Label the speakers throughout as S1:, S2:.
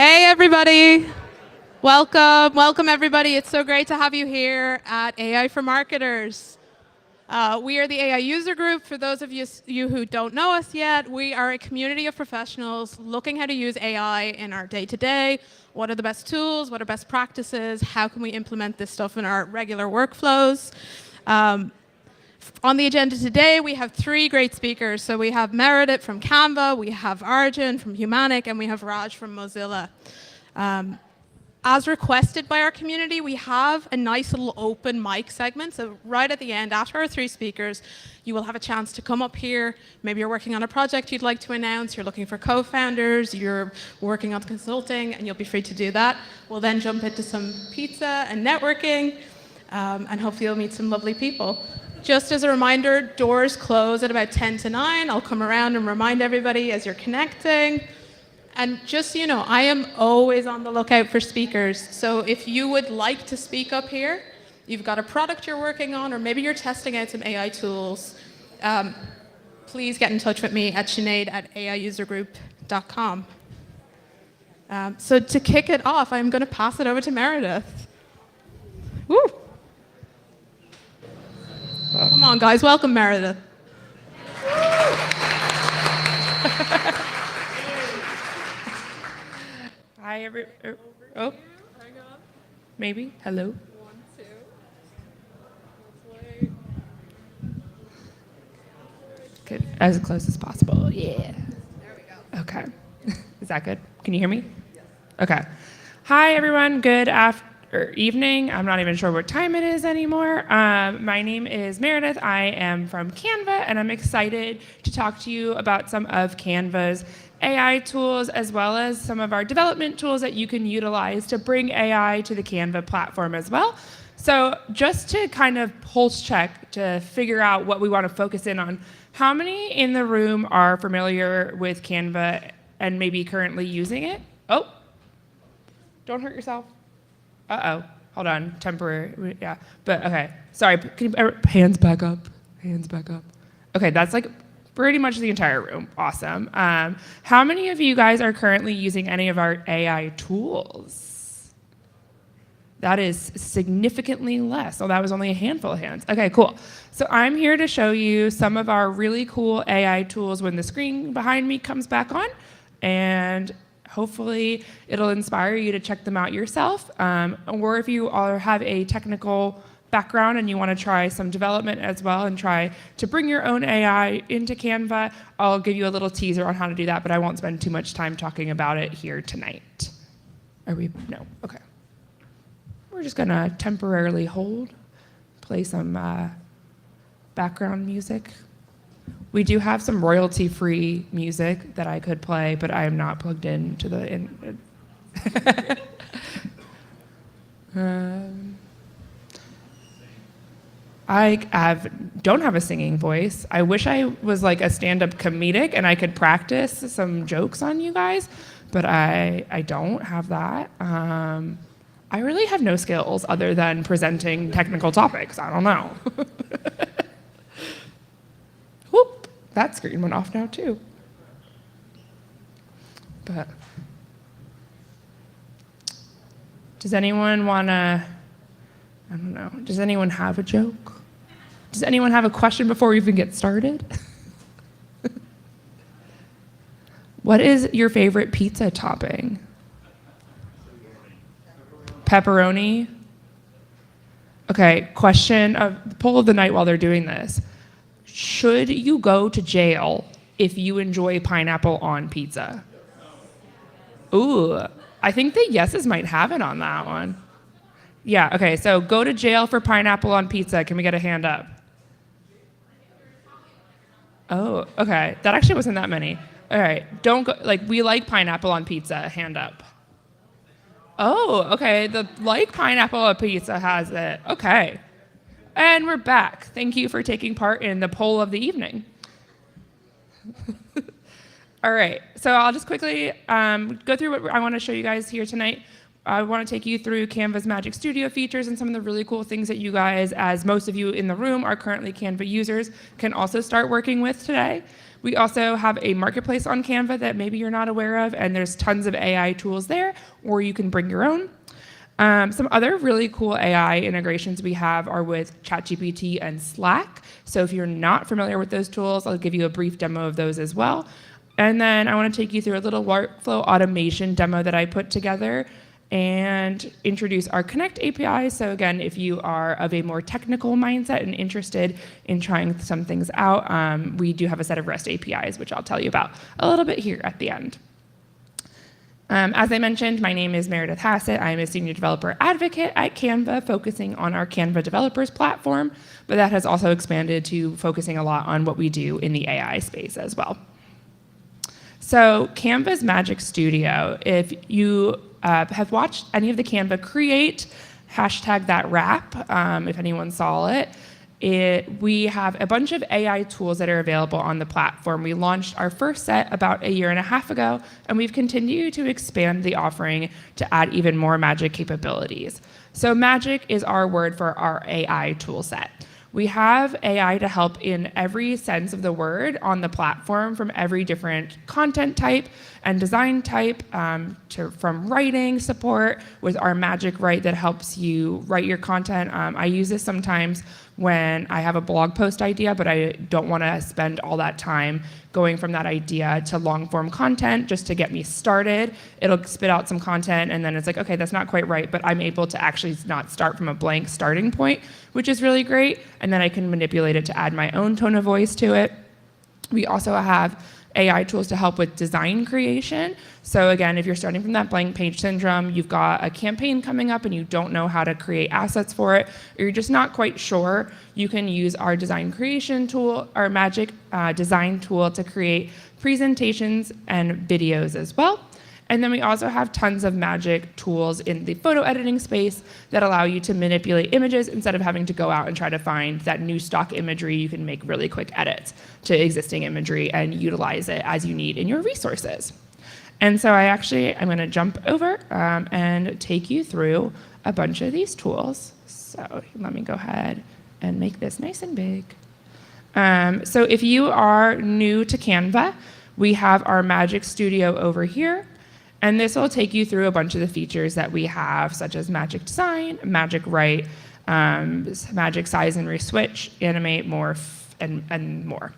S1: Hey, everybody. Welcome, everybody. It's so great to have you here at AI for Marketers. We are the AI user group. For those of you who don't know us yet, we are a community of professionals looking how to use AI in our day-to-day. What are the best tools? What are best practices? How can we implement this stuff in our regular workflows? On the agenda today, we have three great speakers. So we have Meredith from Canva, we have Arjun from Humanic, and we have Raj from Mozilla. As requested by our community, we have a nice little open mic segment. So right at the end, after our three speakers, you will have a chance to come up here. Maybe you're working on a project you'd like to announce, you're looking for co-founders, you're working on consulting, and you'll be free to do that. We'll then jump into some pizza and networking, and hopefully you'll meet some lovely people. Just as a reminder, doors close at about 10 to 9. I'll come around and remind everybody as you're connecting. And just so you know, I am always on the lookout for speakers. So if you would like to speak up here, you've got a product you're working on, or maybe you're testing out some AI tools, please get in touch with me at sinead@aiusergroup.com. So to kick it off, I'm going to pass it over to Meredith. Woo! Come on, guys. Welcome, Meredith.
S2: Hi, oh, maybe. Hello.
S1: 1, 2. Let's wait.
S2: Good. As close as possible. Yeah.
S1: There we go.
S2: Okay. Is that good? Can you hear me? Yes. Okay. Hi, everyone. Good evening. I'm not even sure what time it is anymore. My name is Meredith. I am from Canva, and I'm excited to talk to you about some of Canva's AI tools, as well as some of our development tools that you can utilize to bring AI to the Canva platform as well. So just to kind of pulse check to figure out what we want to focus in on, how many in the room are familiar with Canva and maybe currently using it? Oh, don't hurt yourself. Uh-oh, hold on, temporary, yeah. But okay, sorry, can you, hands back up, hands back up. Okay, that's like pretty much the entire room, awesome. How many of you guys are currently using any of our AI tools? That is significantly less. Oh, that was only a handful of hands. Okay, cool. So I'm here to show you some of our really cool AI tools when the screen behind me comes back on, and hopefully it'll inspire you to check them out yourself. Or if you have a technical background and you want to try some development as well and try to bring your own AI into Canva, I'll give you a little teaser on how to do that, but I won't spend too much time talking about it here tonight. Are we? No. Okay. We're just going to temporarily hold, play some background music. We do have some royalty-free music that I could play, but I am not plugged in to the... I don't have a singing voice. I wish I was like a stand-up comedic and I could practice some jokes on you guys, but I don't have that. I really have no skills other than presenting technical topics. I don't know. Whoop, that screen went off now too. But does anyone want to, I don't know, does anyone have a joke? Does anyone have a question before we even get started? What is your favorite pizza topping? Pepperoni? Okay, question of poll of the night while they're doing this. Should you go to jail if you enjoy pineapple on pizza? Ooh, I think the yeses might have it on that one. Yeah, okay, so go to jail for pineapple on pizza. Can we get a hand up? Oh, okay, that actually wasn't that many. All right, don't go, like, we like pineapple on pizza, hand up. Oh, okay, the like pineapple on pizza has it, okay. And we're back. Thank you for taking part in the poll of the evening. All right, so I'll just quickly go through what I want to show you guys here tonight. I want to take you through Canva's Magic Studio features and some of the really cool things that you guys, as most of you in the room are currently Canva users, can also start working with today. We also have a marketplace on Canva that maybe you're not aware of, and there's tons of AI tools there, or you can bring your own. Some other really cool AI integrations we have are with ChatGPT and Slack. So if you're not familiar with those tools, I'll give you a brief demo of those as well. And then I want to take you through a little workflow automation demo that I put together and introduce our Connect API. So again, if you are of a more technical mindset and interested in trying some things out, we do have a set of REST APIs, which I'll tell you about a little bit here at the end. As I mentioned, my name is Meredith Hassett. I'm a senior developer advocate at Canva, focusing on our Canva developers platform, but that has also expanded to focusing a lot on what we do in the AI space as well. So Canva's Magic Studio, if you have watched any of the Canva Create, #thatwrap, if anyone saw it, we have a bunch of AI tools that are available on the platform. We launched our first set about 1.5 years ago, and we've continued to expand the offering to add even more Magic capabilities. So Magic is our word for our AI tool set. We have AI to help in every sense of the word on the platform, from every different content type and design type, from writing support with our Magic Write that helps you write your content. I use this sometimes when I have a blog post idea, but I don't want to spend all that time going from that idea to long form content just to get me started. It'll spit out some content, and then it's like, okay, that's not quite right, but I'm able to actually not start from a blank starting point, which is really great. And then I can manipulate it to add my own tone of voice to it. We also have AI tools to help with design creation. So again, if you're starting from that blank page syndrome, you've got a campaign coming up and you don't know how to create assets for it, or you're just not quite sure, you can use our design creation tool, our Magic design tool, to create presentations and videos as well. And then we also have tons of Magic tools in the photo editing space that allow you to manipulate images instead of having to go out and try to find that new stock imagery. You can make really quick edits to existing imagery and utilize it as you need in your resources. And so I'm going to jump over and take you through a bunch of these tools. So let me go ahead and make this nice and big. So if you are new to Canva, we have our Magic Studio over here. And this will take you through a bunch of the features that we have, such as Magic Design, Magic Write, Magic Size and Reswitch, Animate, Morph, and more.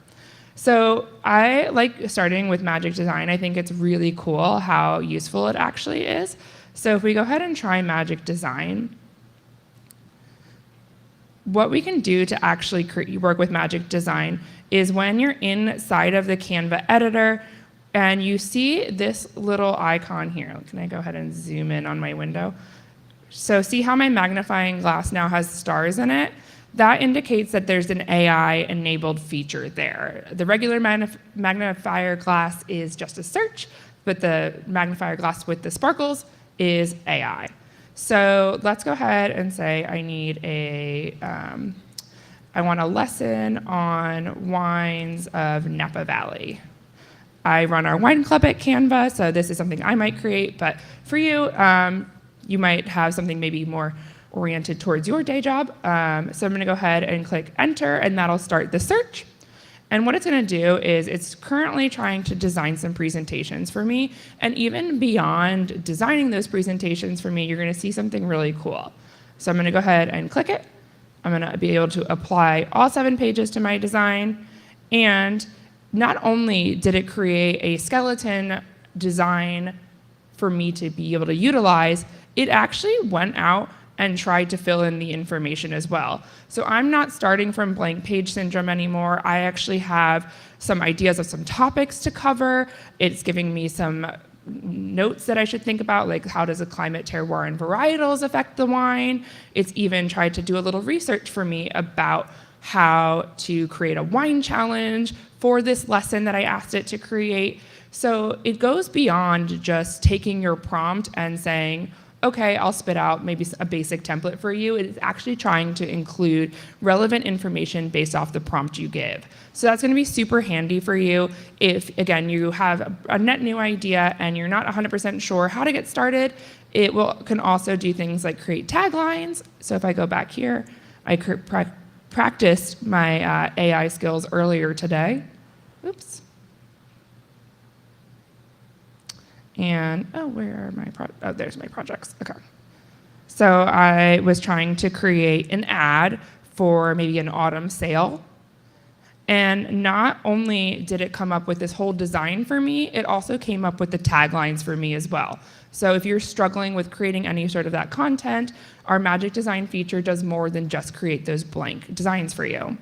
S2: So I like starting with Magic Design. I think it's really cool how useful it actually is. So if we go ahead and try Magic Design, what we can do to actually work with Magic Design is when you're inside of the Canva editor, and you see this little icon here. Can I go ahead and zoom in on my window? So see how my magnifying glass now has stars in it? That indicates that there's an AI-enabled feature there. The regular magnifier glass is just a search, but the magnifier glass with the sparkles is AI. So let's go ahead and say I want a lesson on wines of Napa Valley. I run our wine club at Canva, so this is something I might create, but for you, you might have something maybe more oriented towards your day job. So I'm gonna go ahead and click enter, and that'll start the search. And what it's gonna do is it's currently trying to design some presentations for me, and even beyond designing those presentations for me, you're gonna see something really cool. So I'm gonna go ahead and click it. I'm gonna be able to apply all 7 pages to my design, and not only did it create a skeleton design for me to be able to utilize, it actually went out and tried to fill in the information as well. So I'm not starting from blank page syndrome anymore. I actually have some ideas of some topics to cover. It's giving me some notes that I should think about, like how does a climate, terroir, and varietals affect the wine? It's even tried to do a little research for me about how to create a wine challenge for this lesson that I asked it to create. So it goes beyond just taking your prompt and saying, okay, I'll spit out maybe a basic template for you. It is actually trying to include relevant information based off the prompt you give. So that's gonna be super handy for you if, again, you have a net new idea and you're not 100% sure how to get started. It can also do things like create taglines. So if I go back here, I practiced my AI skills earlier today. Oops. And, where are my there's my projects. Okay. So I was trying to create an ad for maybe an autumn sale. And not only did it come up with this whole design for me, it also came up with the taglines for me as well. So if you're struggling with creating any sort of that content, our Magic Design feature does more than just create those blank designs for you.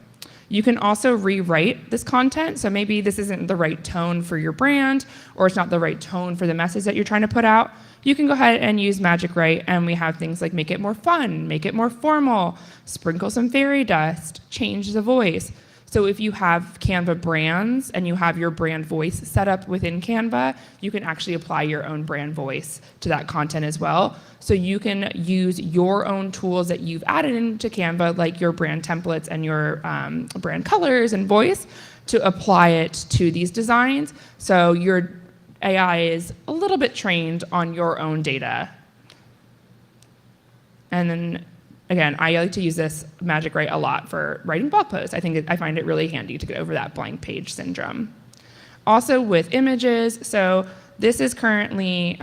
S2: You can also rewrite this content, so maybe this isn't the right tone for your brand, or it's not the right tone for the message that you're trying to put out. You can go ahead and use Magic Write, and we have things like make it more fun, make it more formal, sprinkle some fairy dust, change the voice. So if you have Canva brands and you have your brand voice set up within Canva, you can actually apply your own brand voice to that content as well. So you can use your own tools that you've added into Canva, like your brand templates and your brand colors and voice, to apply it to these designs. So your AI is a little bit trained on your own data. And then again, I like to use this Magic Write a lot for writing blog posts. I find it really handy to get over that blank page syndrome. Also with images, so this is currently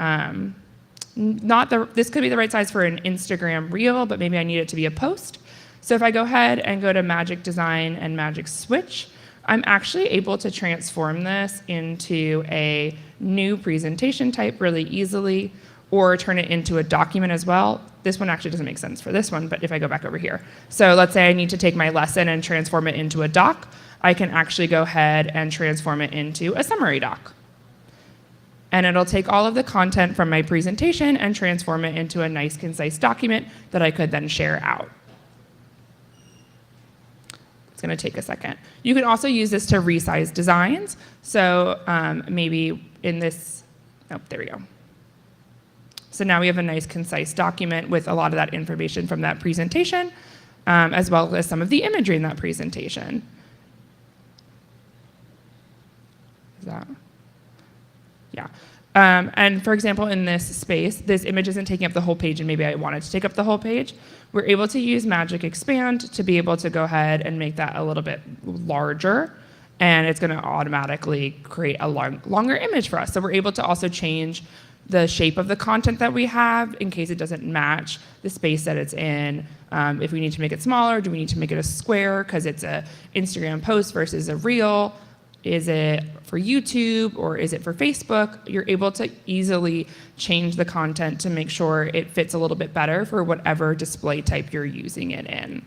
S2: this could be the right size for an Instagram reel, but maybe I need it to be a post. So if I go ahead and go to Magic Design and Magic Switch, I'm actually able to transform this into a new presentation type really easily, or turn it into a document as well. This one actually doesn't make sense for this one, but if I go back over here. So let's say I need to take my lesson and transform it into a doc. I can actually go ahead and transform it into a summary doc. And it'll take all of the content from my presentation and transform it into a nice, concise document that I could then share out. It's going to take a second. You can also use this to resize designs. So maybe in this, there we go. So now we have a nice, concise document with a lot of that information from that presentation, as well as some of the imagery in that presentation. Is that? Yeah. And for example, in this space, this image isn't taking up the whole page, and maybe I wanted to take up the whole page. We're able to use Magic Expand to be able to go ahead and make that a little bit larger, and it's going to automatically create a longer image for us. So we're able to also change the shape of the content that we have in case it doesn't match the space that it's in. If we need to make it smaller, do we need to make it a square because it's an Instagram post versus a reel? Is it for YouTube or is it for Facebook? You're able to easily change the content to make sure it fits a little bit better for whatever display type you're using it in.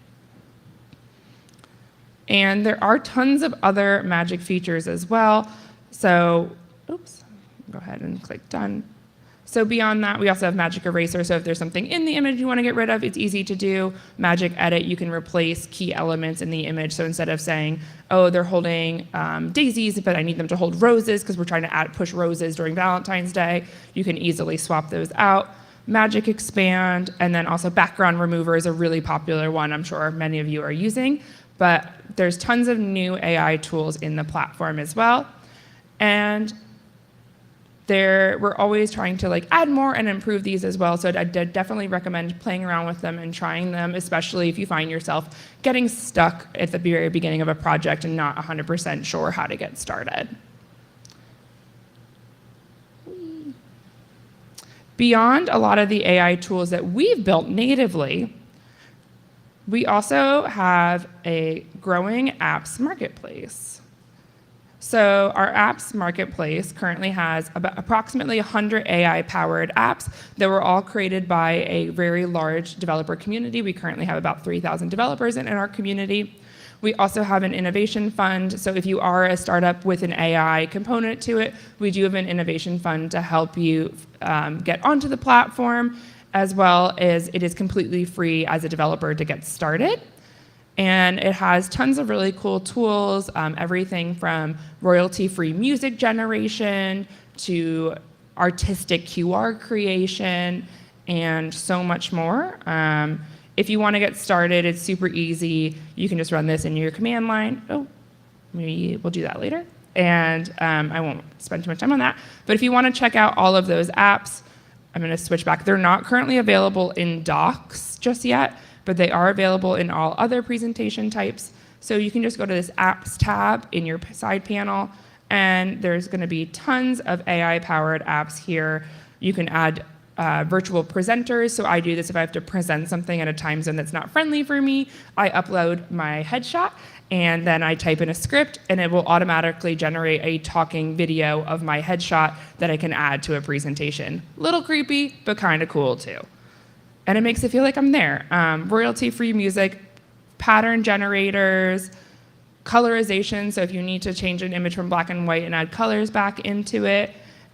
S2: And there are tons of other Magic features as well. So, oops, go ahead and click done. So beyond that, we also have Magic Eraser. So if there's something in the image you want to get rid of, it's easy to do. Magic Edit, you can replace key elements in the image. So instead of saying, oh, they're holding daisies, but I need them to hold roses because we're trying to push roses during Valentine's Day, you can easily swap those out. Magic Expand, and then also Background Remover is a really popular one I'm sure many of you are using. But there's tons of new AI tools in the platform as well. And we're always trying to add more and improve these as well. So I definitely recommend playing around with them and trying them, especially if you find yourself getting stuck at the very beginning of a project and not 100% sure how to get started. Beyond a lot of the AI tools that we've built natively, we also have a growing apps marketplace. So our apps marketplace currently has approximately 100 AI-powered apps that were all created by a very large developer community. We currently have about 3,000 developers in our community. We also have an innovation fund. So if you are a startup with an AI component to it, we do have an innovation fund to help you get onto the platform, as well as it is completely free as a developer to get started. And it has tons of really cool tools, everything from royalty-free music generation to artistic QR creation and so much more. If you want to get started, it's super easy. You can just run this in your command line. Oh, maybe we'll do that later. And I won't spend too much time on that. But if you want to check out all of those apps, I'm going to switch back. They're not currently available in Docs just yet, but they are available in all other presentation types. So you can just go to this Apps tab in your side panel, and there's going to be tons of AI-powered apps here. You can add virtual presenters. So I do this if I have to present something at a time zone that's not friendly for me. I upload my headshot, and then I type in a script, and it will automatically generate a talking video of my headshot that I can add to a presentation. Little creepy, but kind of cool too. And it makes it feel like I'm there. Royalty-free music, pattern generators, colorization, so if you need to change an image from black and white and add colors back into it,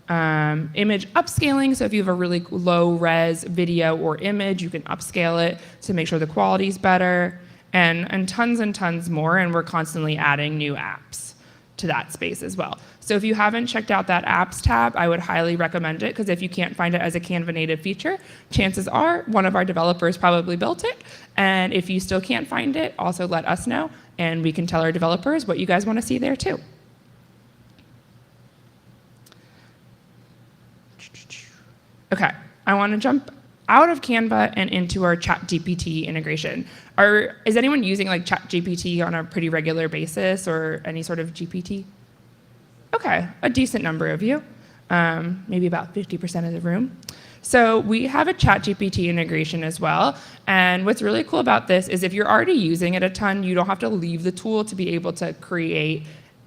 S2: image upscaling, so if you have a really low-res video or image, you can upscale it to make sure the quality's better, and tons more, and we're constantly adding new apps to that space as well. So if you haven't checked out that Apps tab, I would highly recommend it, because if you can't find it as a Canva native feature, chances are one of our developers probably built it, and if you still can't find it, also let us know, and we can tell our developers what you guys want to see there too. Okay, I want to jump out of Canva and into our ChatGPT integration. Is anyone using like ChatGPT on a pretty regular basis, or any sort of GPT? Okay, a decent number of you, maybe about 50% of the room. So we have a ChatGPT integration as well, and what's really cool about this is if you're already using it a ton, you don't have to leave the tool to be able to create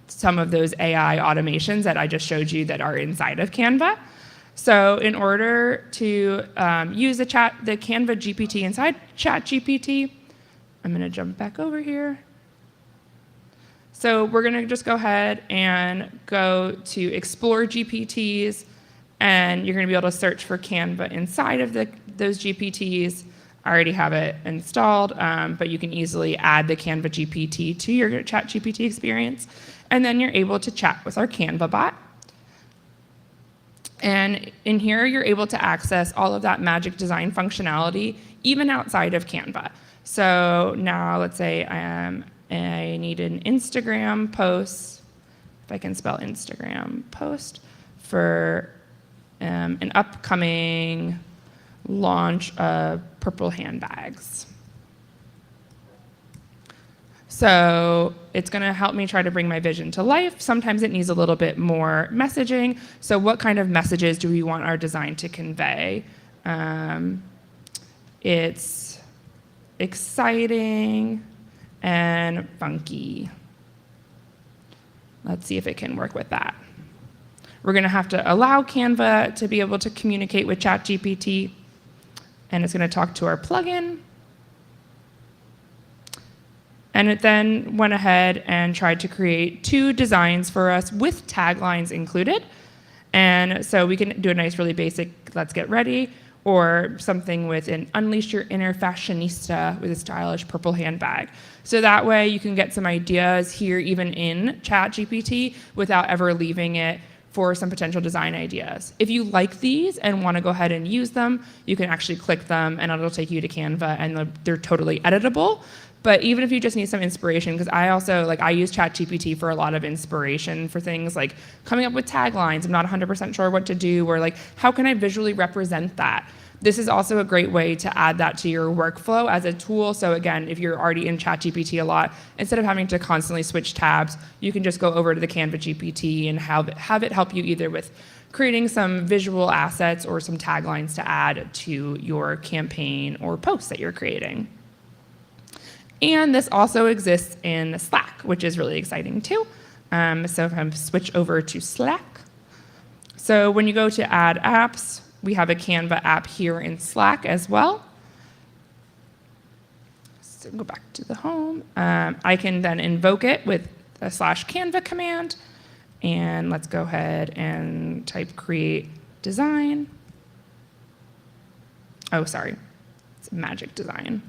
S2: some of those AI automations that I just showed you that are inside of Canva. So in order to use the Canva GPT inside ChatGPT, I'm going to jump back over here. So we're going to just go ahead and go to Explore GPTs, and you're going to be able to search for Canva inside of those GPTs. I already have it installed, but you can easily add the Canva GPT to your ChatGPT experience, and then you're able to chat with our Canva bot. And in here, you're able to access all of that magic design functionality, even outside of Canva. So now let's say I need an Instagram post, if I can spell Instagram post, for an upcoming launch of purple handbags. So it's going to help me try to bring my vision to life. Sometimes it needs a little bit more messaging. So what kind of messages do we want our design to convey? It's exciting and funky. Let's see if it can work with that. We're going to have to allow Canva to be able to communicate with ChatGPT, and it's going to talk to our plugin. And it then went ahead and tried to create 2 designs for us with taglines included. And so we can do a nice, really basic, let's get ready, or something with an unleash your inner fashionista with a stylish purple handbag. So that way you can get some ideas here, even in ChatGPT, without ever leaving it for some potential design ideas. If you like these and want to go ahead and use them, you can actually click them and it'll take you to Canva, and they're totally editable. But even if you just need some inspiration, because I use ChatGPT for a lot of inspiration for things like coming up with taglines. I'm not 100% sure what to do, or like, how can I visually represent that? This is also a great way to add that to your workflow as a tool. So again, if you're already in ChatGPT a lot, instead of having to constantly switch tabs, you can just go over to the Canva GPT and have it help you either with creating some visual assets or some taglines to add to your campaign or post that you're creating. And this also exists in Slack, which is really exciting too. So if I switch over to Slack. So when you go to add apps, we have a Canva app here in Slack as well. So go back to the home. I can then invoke it with a /Canva command. And let's go ahead and type create design. Oh, sorry, it's magic design.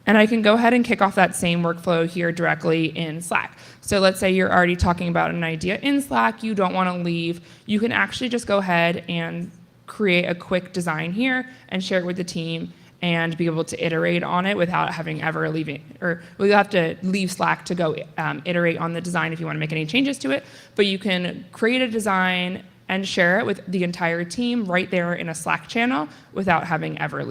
S2: And I can go ahead and kick off that same workflow here directly in Slack. So let's say you're already talking about an idea in Slack, you don't want to leave. You can actually just go ahead and create a quick design here and share it with the team and be able to iterate on it without having ever leaving, or you'll have to leave Slack to go iterate on the design if you want to make any changes to it. But you can create a design, and share it with the entire team right there in a Slack channel without having ever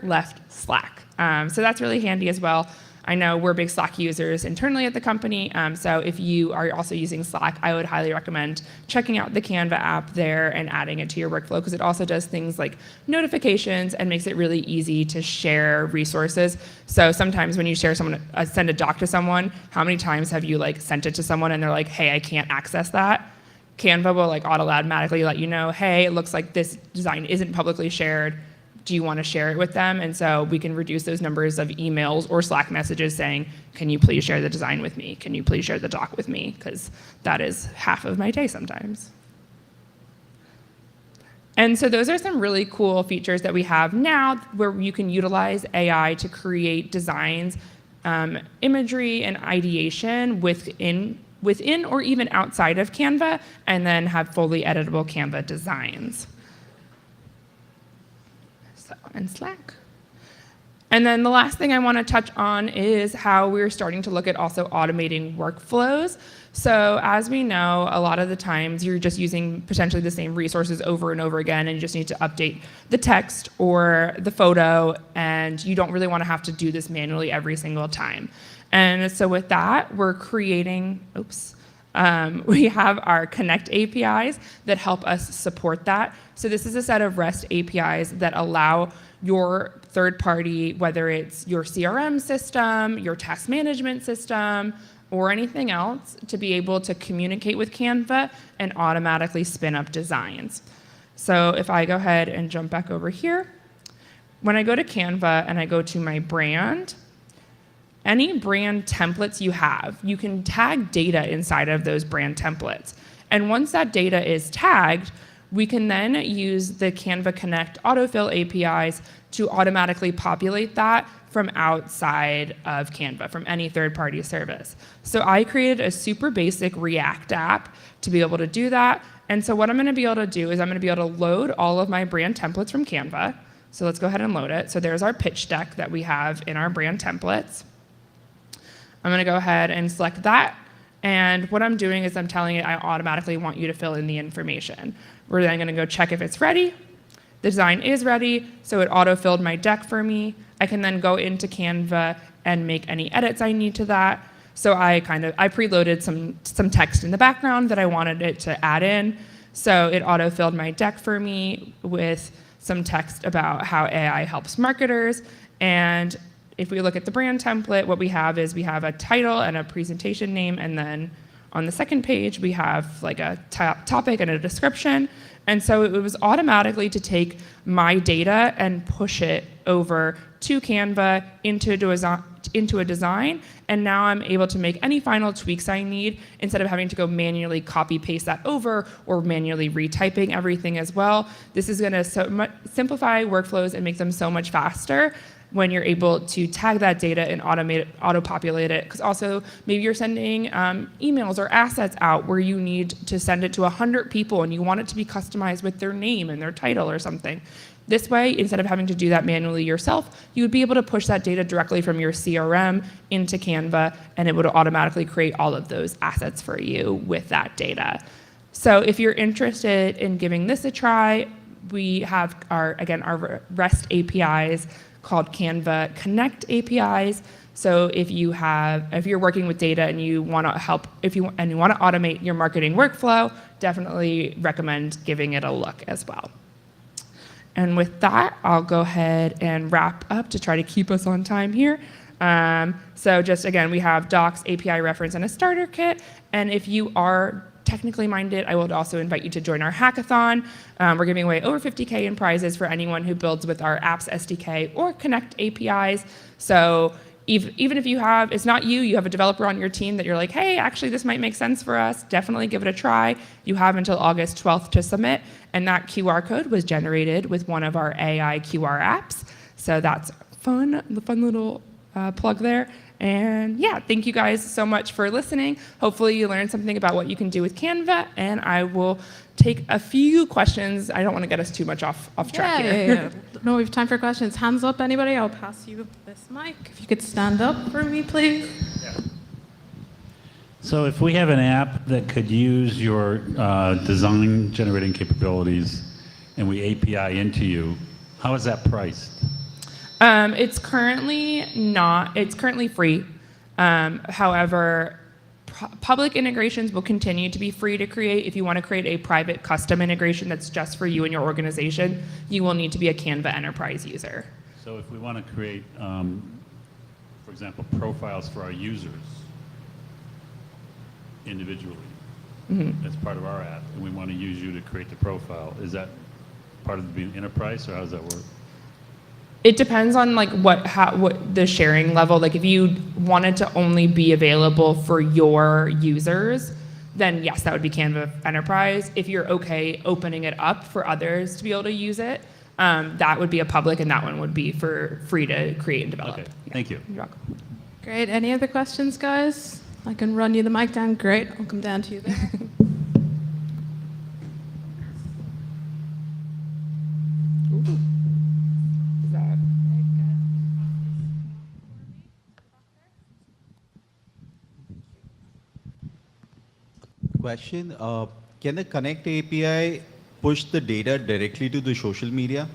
S2: left Slack. So that's really handy as well. I know we're big Slack users internally at the company, so if you are also using Slack, I would highly recommend checking out the Canva app there and adding it to your workflow, because it also does things like notifications and makes it really easy to share resources. So sometimes when you send a doc to someone, how many times have you sent it to someone and they're like, hey, I can't access that? Canva will automatically let you know, hey, it looks like this design isn't publicly shared. Do you want to share it with them? And so we can reduce those numbers of emails or Slack messages saying, can you please share the design with me? Can you please share the doc with me? Because that is half of my day sometimes. And so those are some really cool features that we have now where you can utilize AI to create designs, imagery, and ideation within or even outside of Canva, and then have fully editable Canva designs. And Slack. And then the last thing I want to touch on is how we're starting to look at also automating workflows. So as we know, a lot of the times you're just using potentially the same resources over and over again, and you just need to update the text or the photo, and you don't really want to have to do this manually every single time. And so with that, we're creating, we have our Connect APIs that help us support that. So this is a set of REST APIs that allow your third party, whether it's your CRM system, your task management system, or anything else, to be able to communicate with Canva and automatically spin up designs. So if I go ahead and jump back over here, when I go to Canva and I go to my brand, any brand templates you have, you can tag data inside of those brand templates. And once that data is tagged, we can then use the Canva Connect autofill APIs to automatically populate that from outside of Canva, from any third-party service. So I created a super basic React app to be able to do that. And so what I'm going to be able to do is I'm going to be able to load all of my brand templates from Canva. So let's go ahead and load it. So there's our pitch deck that we have in our brand templates. I'm going to go ahead and select that. And what I'm doing is I'm telling it I automatically want you to fill in the information. We're then going to go check if it's ready. The design is ready, so it auto-filled my deck for me. I can then go into Canva and make any edits I need to that. So I preloaded some text in the background that I wanted it to add in. So it auto-filled my deck for me with some text about how AI helps marketers. And if we look at the brand template, what we have is we have a title and a presentation name, and then on the second page, we have a topic and a description. And so it was automatically to take my data and push it over to Canva into a design. And now I'm able to make any final tweaks I need instead of having to go manually copy paste that over or manually retyping everything as well. This is going to simplify workflows and make them so much faster when you're able to tag that data and auto-populate it. Because also, maybe you're sending emails or assets out where you need to send it to 100 people and you want it to be customized with their name and their title or something. This way, instead of having to do that manually yourself, you would be able to push that data directly from your CRM into Canva, and it would automatically create all of those assets for you with that data. So if you're interested in giving this a try, we have our REST APIs called Canva Connect APIs. So if you're working with data and you want to automate your marketing workflow, definitely recommend giving it a look as well. And with that, I'll go ahead and wrap up to try to keep us on time here. So just again, we have docs, API reference, and a starter kit. And if you are technically minded, I would also invite you to join our hackathon. We're giving away over 50K in prizes for anyone who builds with our apps SDK or Connect APIs. So even if it's not you have a developer on your team that you're like, hey, actually this might make sense for us, definitely give it a try. You have until August 12th to submit, and that QR code was generated with one of our AI QR apps. So that's fun, the fun little plug there. And yeah, thank you guys so much for listening. Hopefully you learned something about what you can do with Canva, and I will take a few questions. I don't want to get us too much off track here.
S1: Yeah. No, we have time for questions. Hands up, anybody? I'll pass you this mic. If you could stand up for me, please.
S3: Yeah. So if we have an app that could use your design generating capabilities and we API into you, how is that priced?
S2: It's currently not. It's currently free. However, public integrations will continue to be free to create. If you want to create a private custom integration that's just for you and your organization, you will need to be a Canva enterprise user.
S3: So if we want to create, for example, profiles for our users individually as part of our app, and we want to use you to create the profile, is that part of the enterprise, or how does that work?
S2: It depends on like what the sharing level. Like if you wanted to only be available for your users, then yes, that would be Canva Enterprise. If you're okay opening it up for others to be able to use it, that would be a public, and that one would be for free to create and develop.
S3: Okay,
S2: Yeah.
S3: thank you.
S2: You're welcome.
S1: Great. Any other questions, guys? I can run you the mic down. Great. I'll come down to you there.
S2: Is that
S4: Question, can the Connect API push the data directly to the social media?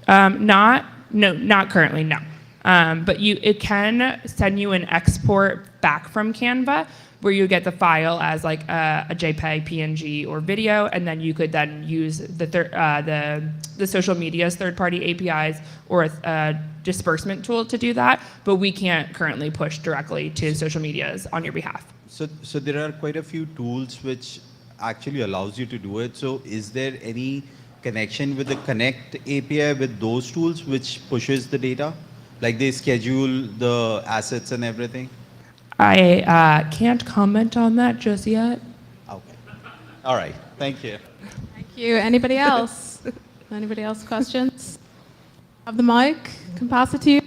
S2: not currently, no. But it can send you an export back from Canva where you get the file as like a JPEG, PNG, or video, and then you could then use the social media's third-party APIs or a disbursement tool to do that. But we can't currently push directly to social medias on your behalf.
S4: So there are quite a few tools which actually allows you to do it. So is there any connection with the Connect API with those tools which pushes the data? Like they schedule the assets and everything?
S2: I can't comment on that just yet.
S4: Okay. All right. Thank you.
S1: Thank you. Anybody else? Anybody else questions? Have the mic. Can pass it to you.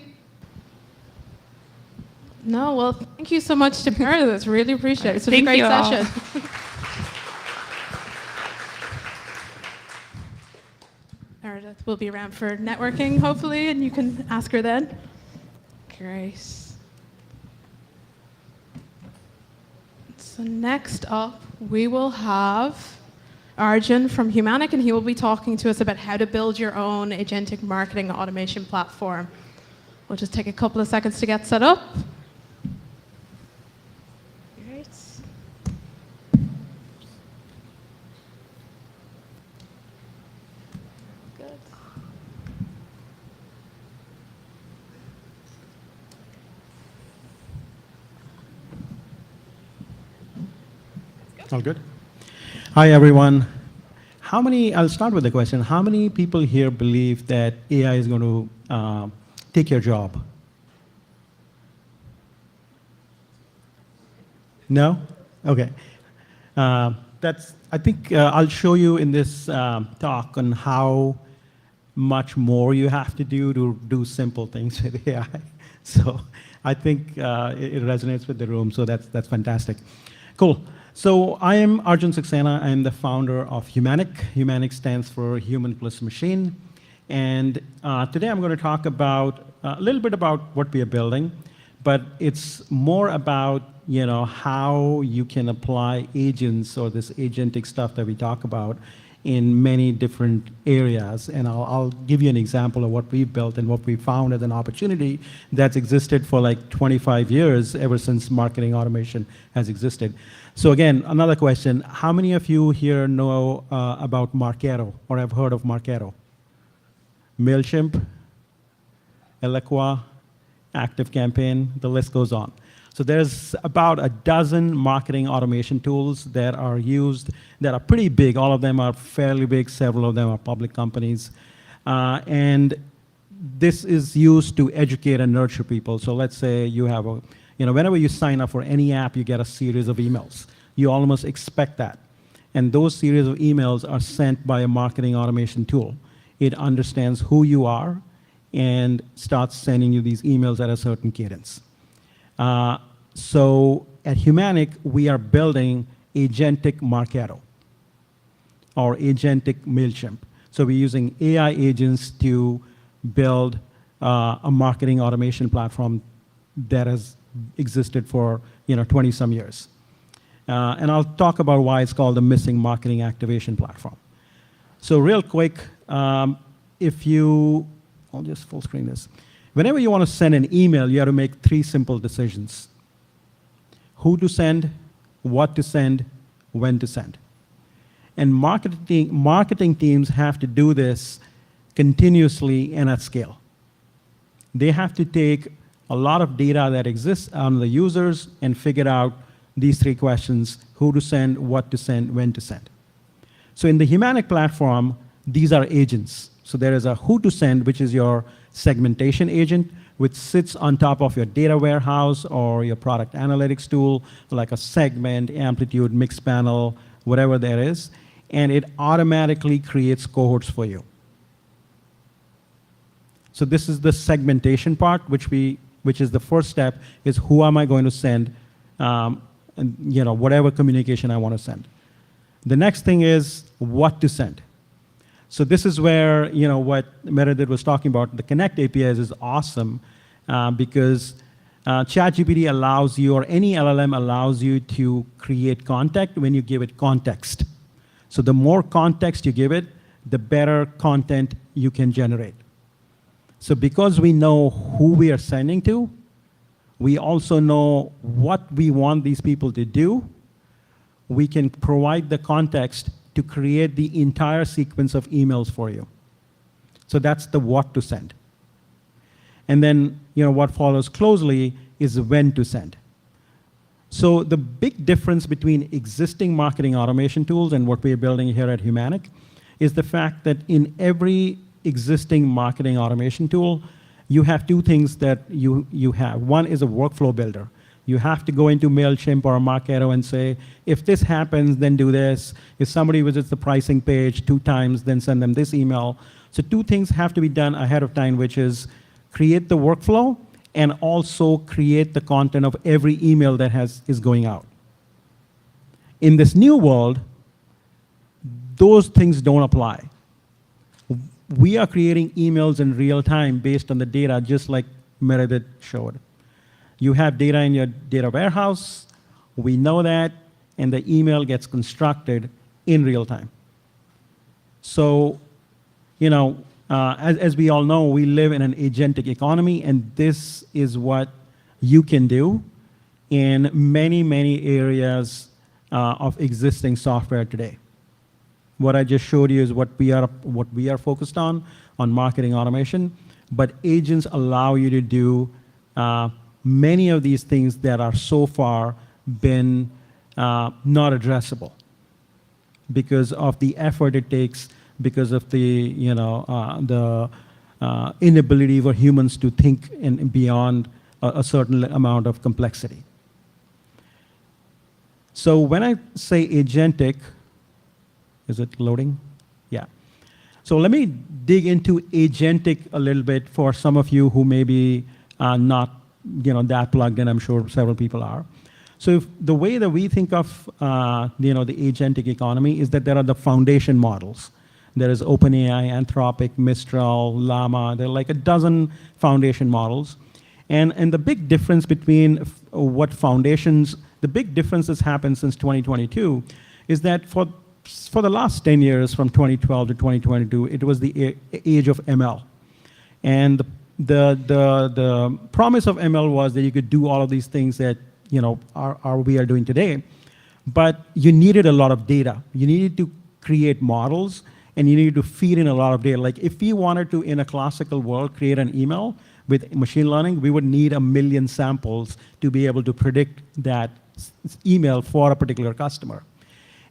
S1: No, well, thank you so much to Meredith. Really appreciate it. Such a
S2: Thank
S1: great
S2: you all.
S1: session. Meredith will be around for networking, hopefully, and you can ask her then. Great. So next up, we will have Arjun from Humanic, and he will be talking to us about how to build your own agentic marketing automation platform. We'll just take a couple of seconds to get set up. Great. Good.
S5: All good? Hi, everyone. I'll start with the question. How many people here believe that AI is going to take your job? No? Okay. I think I'll show you in this talk on how much more you have to do simple things with AI. So I think it resonates with the room, so that's fantastic. Cool. So I am Arjun Saksena. I'm the founder of Humanic. Humanic stands for Human Plus Machine. And today I'm going to talk about a little bit about what we are building, but it's more about how you can apply agents or this agentic stuff that we talk about in many different areas. And I'll give you an example of what we've built and what we found as an opportunity that's existed for like 25 years, ever since marketing automation has existed. So again, another question, how many of you here know about Marketo or have heard of Marketo? MailChimp, Eloqua, ActiveCampaign, the list goes on. So there's about a dozen marketing automation tools that are used that are pretty big. All of them are fairly big. Several of them are public companies. And this is used to educate and nurture people. So let's say you have whenever you sign up for any app, you get a series of emails. You almost expect that. And those series of emails are sent by a marketing automation tool. It understands who you are and starts sending you these emails at a certain cadence. So at Humanic, we are building agentic Marketo or agentic MailChimp. So we're using AI agents to build a marketing automation platform that has existed for 20 some years. And I'll talk about why it's called the missing marketing activation platform. So real quick, I'll just full screen this. Whenever you want to send an email, you have to make 3 simple decisions: who to send, what to send, when to send. And marketing teams have to do this continuously and at scale. They have to take a lot of data that exists on the users and figure out these 3 questions: who to send, what to send, when to send. So in the Humanic platform, these are agents. So there is a who to send, which is your segmentation agent, which sits on top of your data warehouse or your product analytics tool, like a segment, amplitude, mixed panel, whatever there is, and it automatically creates cohorts for you. So this is the segmentation part, which is the first step, is who am I going to send, whatever communication I want to send. The next thing is what to send. So this is where, what Meredith was talking about, the Connect APIs is awesome because ChatGPT allows you, or any LLM allows you to create content when you give it context. So the more context you give it, the better content you can generate. So because we know who we are sending to, we also know what we want these people to do. We can provide the context to create the entire sequence of emails for you. So that's the what to send. And then, what follows closely is when to send. So the big difference between existing marketing automation tools and what we're building here at Humanic is the fact that in every existing marketing automation tool, you have 2 things that you have. One is a workflow builder. You have to go into MailChimp or Marketo and say, if this happens, then do this. If somebody visits the pricing page 2 times, then send them this email. So 2 things have to be done ahead of time, which is create the workflow and also create the content of every email that is going out. In this new world, those things don't apply. We are creating emails in real time based on the data, just like Meredith showed. You have data in your data warehouse, we know that, and the email gets constructed in real time. So, as we all know, we live in an agentic economy, and this is what you can do in many, many areas of existing software today. What I just showed you is what we are focused on marketing automation, but agents allow you to do many of these things that are so far been not addressable because of the effort it takes, because of the inability for humans to think beyond a certain amount of complexity. So when I say agentic, is it loading? Yeah. So let me dig into agentic a little bit for some of you who may be not that plugged in. I'm sure several people are. So the way that we think of the agentic economy is that there are the foundation models. There is OpenAI, Anthropic, Mistral, Llama. There are like a dozen foundation models. And the big difference between the big difference that's happened since 2022 is that for the last 10 years, from 2012 to 2022, it was the age of ML. And the promise of ML was that you could do all of these things that we are doing today, but you needed a lot of data. You needed to create models, and you needed to feed in a lot of data. Like if we wanted to, in a classical world, create an email with machine learning, we would need 1 million samples to be able to predict that email for a particular customer.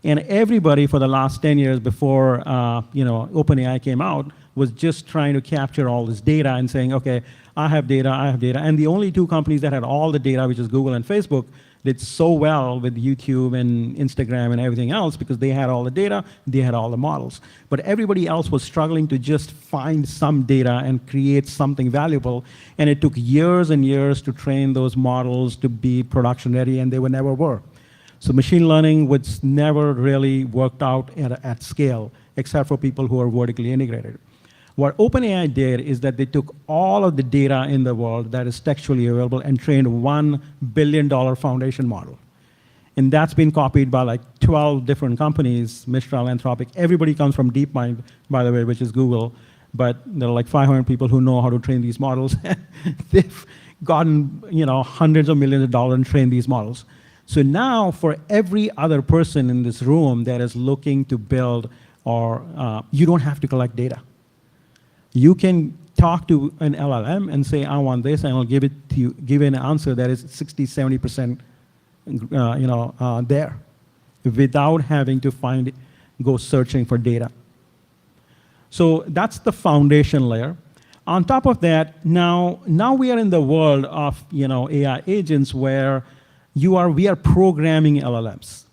S5: And everybody for the last 10 years before OpenAI came out was just trying to capture all this data and saying, okay, I have data. And the only 2 companies that had all the data, which is Google and Facebook, did so well with YouTube and Instagram and everything else because they had all the data, they had all the models. But everybody else was struggling to just find some data and create something valuable. And it took years and years to train those models to be production ready, and they never were. So machine learning was never really worked out at scale, except for people who are vertically integrated. What OpenAI did is that they took all of the data in the world that is textually available and trained $1 billion foundation model. And that's been copied by like 12 different companies, Mistral, Anthropic. Everybody comes from DeepMind, by the way, which is Google. But there are like 500 people who know how to train these models. They've gotten hundreds of millions of dollars and trained these models. So now for every other person in this room that is looking to build, you don't have to collect data. You can talk to an LLM and say, I want this, and I'll give it to you, give an answer that is 60, 70% there, without having to go searching for data. So that's the foundation layer. On top of that, now we are in the world of AI agents where we are programming LLMs.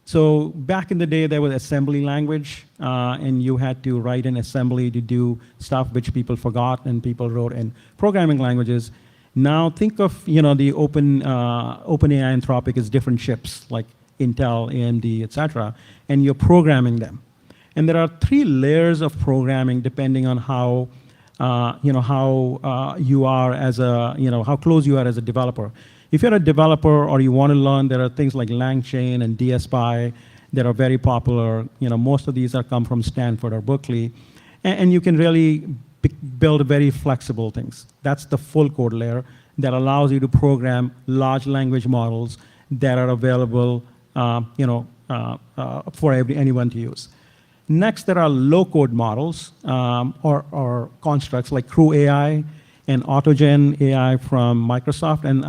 S5: So back in the day, there was assembly language, and you had to write an assembly to do stuff which people forgot and people wrote in programming languages. Now think of the OpenAI Anthropic as different chips like Intel, AMD, etc., and you're programming them. And there are 3 layers of programming depending on how you are as how close you are as a developer. If you're a developer or you want to learn, there are things like LangChain and DSPy that are very popular. Most of these come from Stanford or Berkeley, and you can really build very flexible things. That's the full code layer that allows you to program large language models that are available, for anyone to use. Next, there are low-code models or constructs like Crew AI and AutoGen AI from Microsoft, and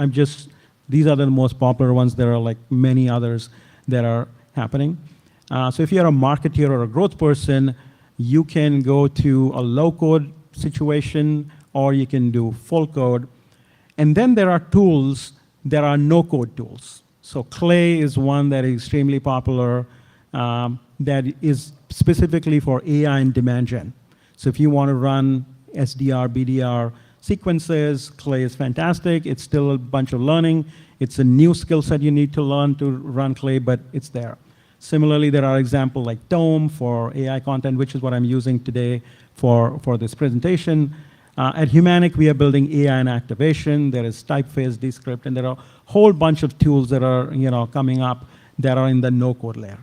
S5: these are the most popular ones. There are like many others that are happening. So if you're a marketer or a growth person, you can go to a low-code situation, or you can do full code. And then there are tools that are no-code tools. So Clay is one that is extremely popular, that is specifically for AI and demand gen. So if you want to run SDR, BDR sequences, Clay is fantastic. It's still a bunch of learning. It's a new skill set you need to learn to run Clay, but it's there. Similarly, there are examples like Tome for AI content, which is what I'm using today for this presentation. At Humanic, we are building AI and activation. There is Typeface, Descript, and there are a whole bunch of tools that are coming up that are in the no-code layer.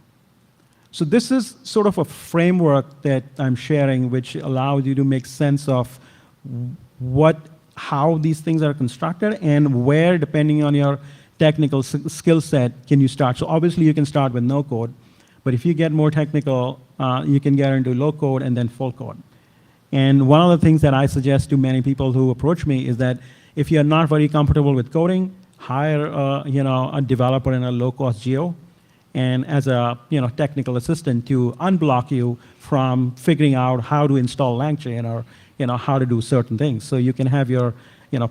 S5: So this is sort of a framework that I'm sharing, which allows you to make sense of how these things are constructed and where, depending on your technical skill set, can you start. So obviously, you can start with no code, but if you get more technical, you can get into low code and then full code. And one of the things that I suggest to many people who approach me is that if you're not very comfortable with coding, hire a developer in a low-cost geo, and as a technical assistant to unblock you from figuring out how to install LangChain or how to do certain things. So you can have your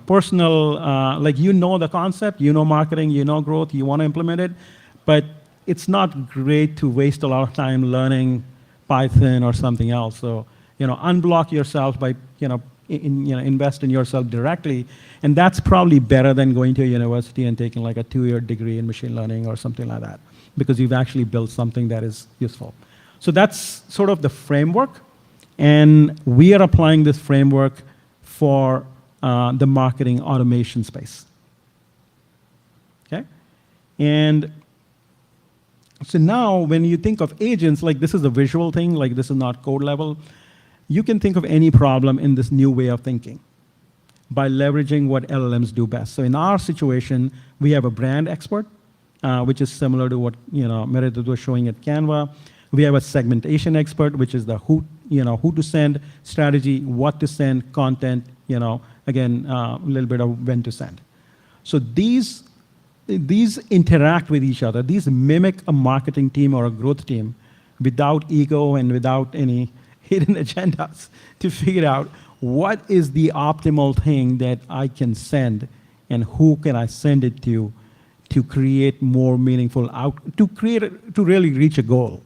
S5: personal, the concept, marketing, growth, you want to implement it, but it's not great to waste a lot of time learning Python or something else. So unblock yourself by invest in yourself directly, and that's probably better than going to a university and taking like a 2-year degree in machine learning or something like that, because you've actually built something that is useful. So that's sort of the framework, and we are applying this framework for the marketing automation space. Okay, and so now when you think of agents, like this is a visual thing, like this is not code level. You can think of any problem in this new way of thinking by leveraging what LLMs do best. So in our situation, we have a brand expert, which is similar to what Meredith was showing at Canva. We have a segmentation expert, which is the who to send strategy, what to send, content, again, a little bit of when to send. So these interact with each other. These mimic a marketing team or a growth team without ego and without any hidden agendas to figure out what is the optimal thing that I can send and who can I send it to create more meaningful to really reach a goal.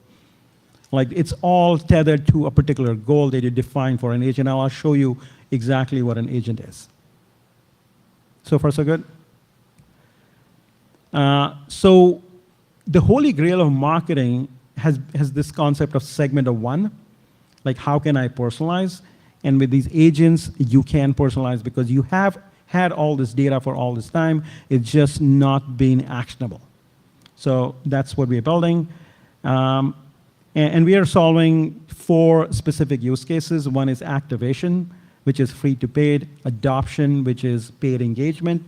S5: Like it's all tethered to a particular goal that you define for an agent. I'll show you exactly what an agent is. So far, so good? So the holy grail of marketing has this concept of segment of one. Like, how can I personalize? And with these agents, you can personalize because you have had all this data for all this time. It's just not been actionable. So that's what we're building. And we are solving 4 specific use cases. One is activation, which is free to paid, adoption, which is paid engagement,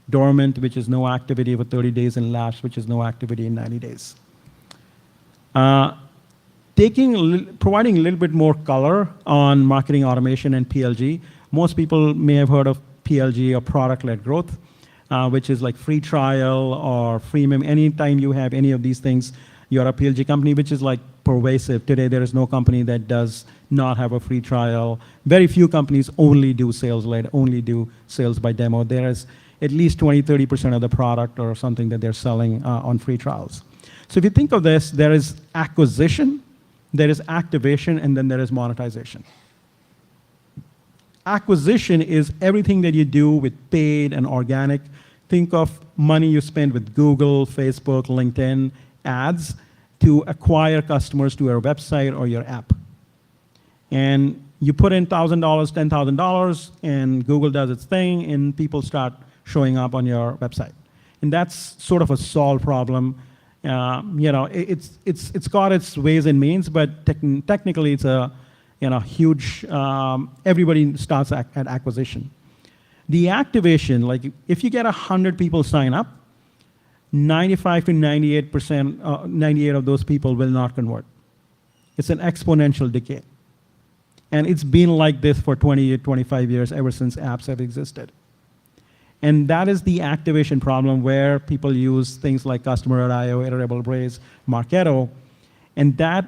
S5: dormant, which is no activity for 30 days, and lapse, which is no activity in 90 days. Providing a little bit more color on marketing automation and PLG. Most people may have heard of PLG, or product-led growth, which is like free trial or freemium. Anytime you have any of these things, you're a PLG company, which is like pervasive. Today, there is no company that does not have a free trial. Very few companies only do sales-led, only do sales by demo. There is at least 20-30% of the product or something that they're selling on free trials. So if you think of this, there is acquisition, there is activation, and then there is monetization. Acquisition is everything that you do with paid and organic. Think of money you spend with Google, Facebook, LinkedIn, ads to acquire customers to your website or your app. And you put in $1,000, $10,000, and Google does its thing, and people start showing up on your website. And that's sort of a solved problem. It's got its ways and means, but technically it's a huge, everybody starts at acquisition. The activation, like if you get 100 people sign up, 95 to 98%, 98 of those people will not convert. It's an exponential decay. And it's been like this for 20, 25 years, ever since apps have existed. And that is the activation problem where people use things like Customer.io, Iterable Braze, Marketo, and that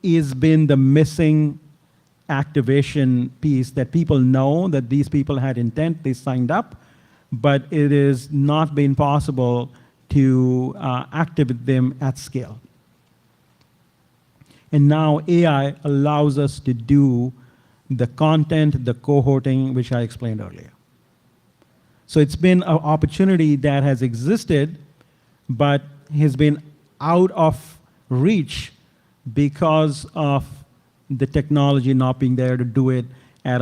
S5: has been the missing activation piece that people know that these people had intent, they signed up, but it has not been possible to activate them at scale. And now AI allows us to do the content, the cohorting, which I explained earlier. So it's been an opportunity that has existed, but has been out of reach because of the technology not being there to do it at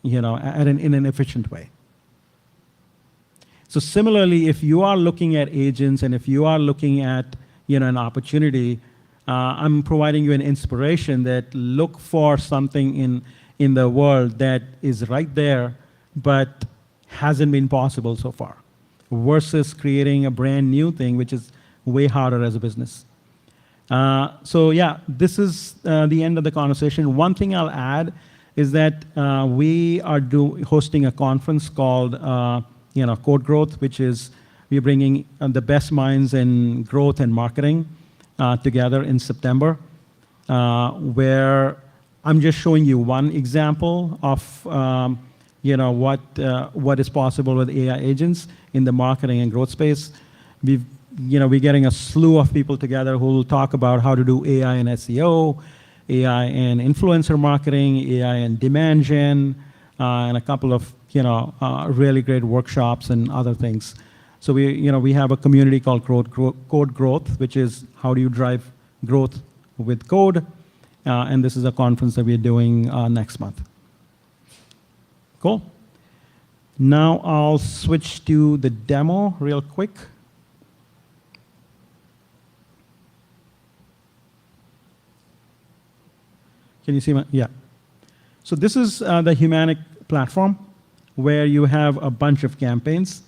S5: in an efficient way. So similarly, if you are looking at agents and if you are looking at an opportunity, I'm providing you an inspiration that look for something in the world that is right there, but hasn't been possible so far, versus creating a brand new thing, which is way harder as a business. So yeah, this is the end of the conversation. One thing I'll add is that we are hosting a conference called Code Growth, which is we're bringing the best minds in growth and marketing together in September, where I'm just showing you one example of what is possible with AI agents in the marketing and growth space. We're getting a slew of people together who will talk about how to do AI and SEO, AI and influencer marketing, AI and demand gen, and a couple of really great workshops and other things. So we have a community called Code Growth, which is how do you drive growth with code, and this is a conference that we're doing next month. Cool. Now I'll switch to the demo real quick. Can you see my, yeah. So this is the Humanic platform where you have a bunch of campaigns.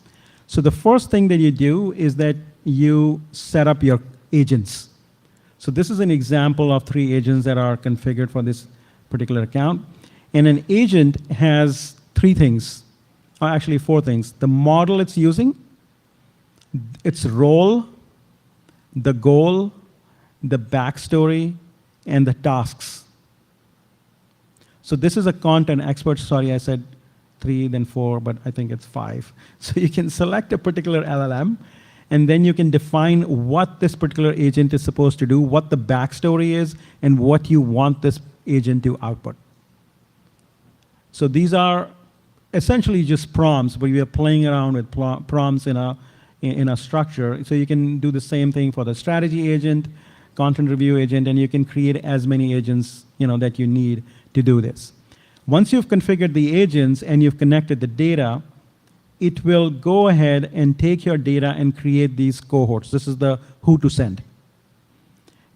S5: So the first thing that you do is that you set up your agents. So this is an example of 3 agents that are configured for this particular account. And an agent has 3 things, or actually 4 things. The model it's using, its role, the goal, the backstory, and the tasks. So this is a content expert. Sorry, I said 3, then 4, but I think it's 5. So you can select a particular LLM, and then you can define what this particular agent is supposed to do, what the backstory is, and what you want this agent to output. So these are essentially just prompts, but we are playing around with prompts in a structure. So you can do the same thing for the strategy agent, content review agent, and you can create as many agents that you need to do this. Once you've configured the agents and you've connected the data, it will go ahead and take your data and create these cohorts. This is the who to send.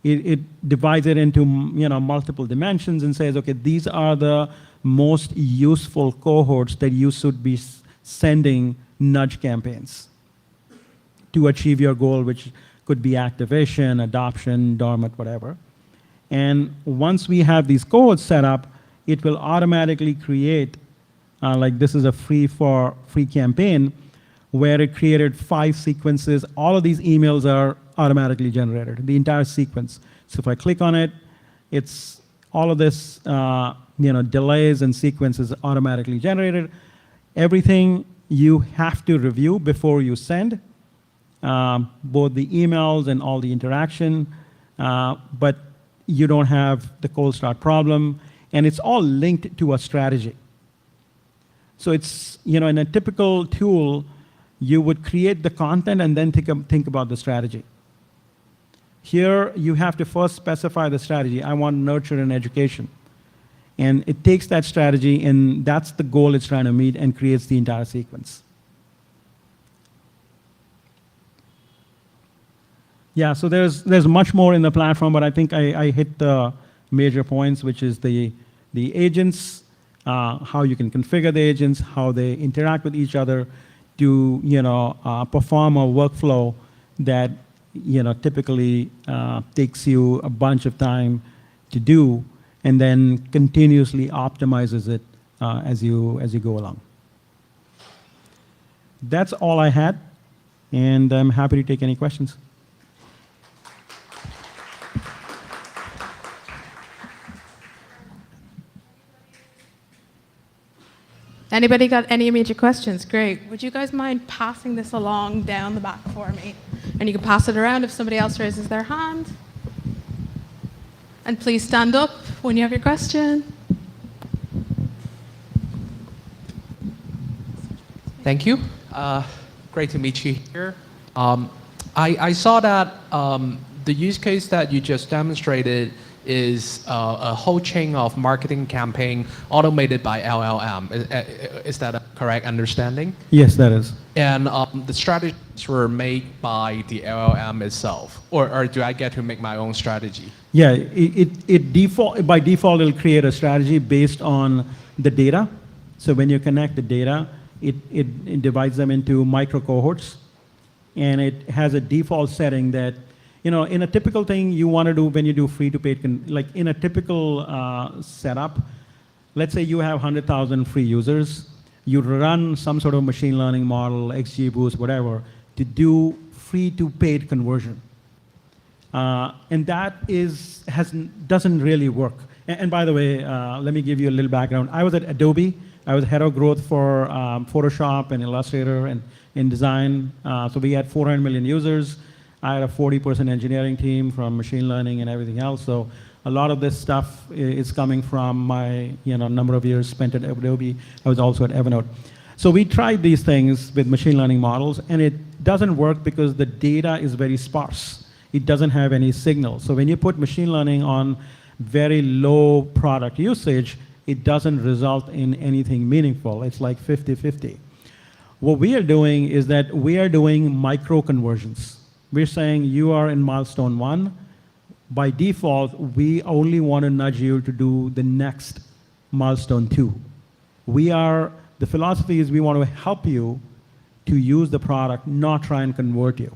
S5: It divides it into multiple dimensions and says, okay, these are the most useful cohorts that you should be sending nudge campaigns to achieve your goal, which could be activation, adoption, dormant, whatever. And once we have these cohorts set up, it will automatically create, like this is a free campaign, where it created 5 sequences. All of these emails are automatically generated, the entire sequence. So if I click on it, it's all of this, delays and sequences automatically generated. Everything you have to review before you send, both the emails and all the interaction, but you don't have the cold start problem, and it's all linked to a strategy. So it's, in a typical tool, you would create the content and then think about the strategy. Here, you have to first specify the strategy. I want nurture and education. And it takes that strategy, and that's the goal it's trying to meet, and creates the entire sequence. Yeah, so there's much more in the platform, but I think I hit the major points, which is the agents, how you can configure the agents, how they interact with each other to perform a workflow that typically takes you a bunch of time to do, and then continuously optimizes it as you go along. That's all I had, and I'm happy to take any questions.
S1: Anybody got any immediate questions? Great. Would you guys mind passing this along down the back for me? And you can pass it around if somebody else raises their hand. And please stand up when you have your question.
S6: Thank you. Great to meet you here. I saw that the use case that you just demonstrated is a whole chain of marketing campaign automated by LLM. Is that a correct understanding?
S5: Yes, that is.
S6: And the strategies were made by the LLM itself, or do I get to make my own strategy?
S5: Yeah, by default, it'll create a strategy based on the data. So when you connect the data, it divides them into micro cohorts, and it has a default setting that, in a typical thing you want to do when you do free to paid, like in a typical setup, let's say you have 100,000 free users, you run some sort of machine learning model, XGBoost, whatever, to do free to paid conversion. And that doesn't really work. And by the way, let me give you a little background. I was at Adobe. I was head of growth for Photoshop and Illustrator and InDesign. So we had 400 million users. I had a 40% engineering team from machine learning and everything else. So a lot of this stuff is coming from my number of years spent at Adobe. I was also at Evernote. So we tried these things with machine learning models, and it doesn't work because the data is very sparse. It doesn't have any signal. So when you put machine learning on very low product usage, it doesn't result in anything meaningful. It's like 50-50. What we are doing is that we are doing micro conversions. We're saying you are in milestone 1. By default, we only want to nudge you to do the next milestone 2. The philosophy is we want to help you to use the product, not try and convert you,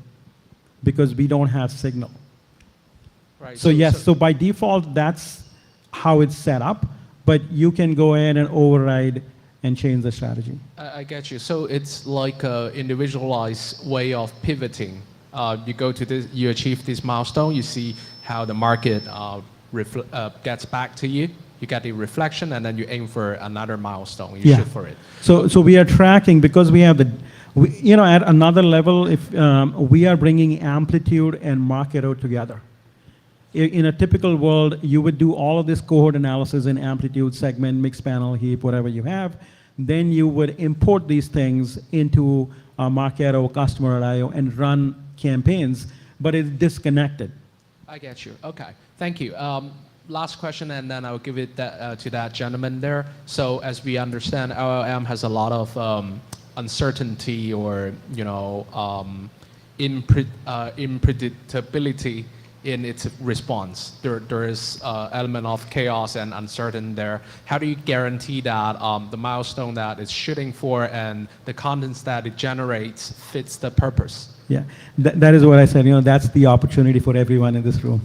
S5: because we don't have signal.
S6: Right.
S5: So yes, so by default, that's how it's set up, but you can go ahead and override and change the strategy.
S6: I get you. So it's like an individualized way of pivoting. You go to this, you achieve this milestone, you see how the market gets back to you. You get the reflection, and then you aim for another milestone. You shoot for it.
S5: So we are tracking, because we have at another level, if we are bringing amplitude and Marketo together. In a typical world, you would do all of this cohort analysis in amplitude, segment, mixed panel, heap, whatever you have. Then you would import these things into Marketo, Customer.io, and run campaigns, but it's disconnected.
S6: I get you. Okay, thank you. Last question, and then I'll give it to that gentleman there. So as we understand, LLM has a lot of uncertainty or unpredictability in its response. There is element of chaos and uncertain there. How do you guarantee that the milestone that it's shooting for and the contents that it generates fits the purpose?
S5: Yeah, that is what I said. That's the opportunity for everyone in this room,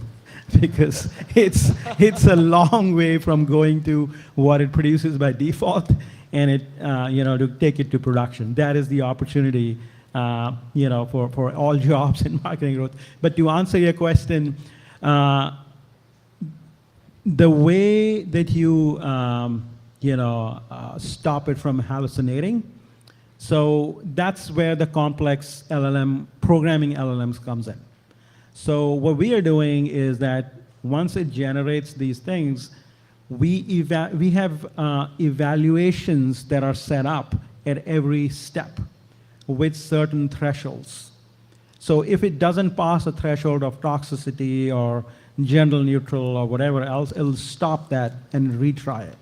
S5: because it's a long way from going to what it produces by default, and it to take it to production. That is the opportunity, for all jobs in marketing growth. But to answer your question, the way that you stop it from hallucinating. So that's where the complex programming LLMs comes in. So what we are doing is that once it generates these things, we have evaluations that are set up at every step with certain thresholds. So if it doesn't pass a threshold of toxicity or general neutral or whatever else, it'll stop that and retry it.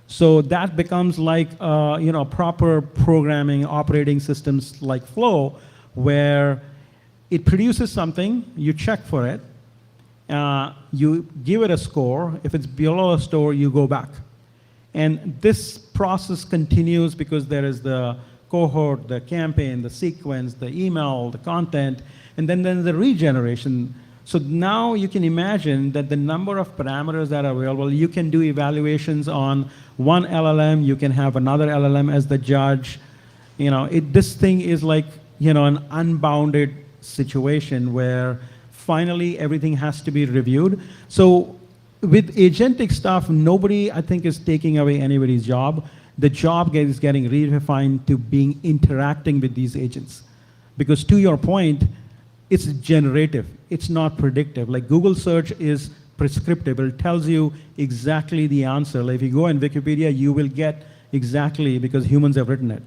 S5: So that becomes like proper programming operating systems like flow, where it produces something, you check for it, you give it a score. If it's below a score, you go back. And this process continues because there is the cohort, the campaign, the sequence, the email, the content, and then the regeneration. So now you can imagine that the number of parameters that are available, you can do evaluations on one LLM, you can have another LLM as the judge. This thing is like, an unbounded situation where finally everything has to be reviewed. So with agentic stuff, nobody, I think, is taking away anybody's job. The job is getting redefined to interacting with these agents. Because to your point, it's generative. It's not predictive. Like Google search is prescriptive. It tells you exactly the answer. Like if you go in Wikipedia, you will get exactly, because humans have written it.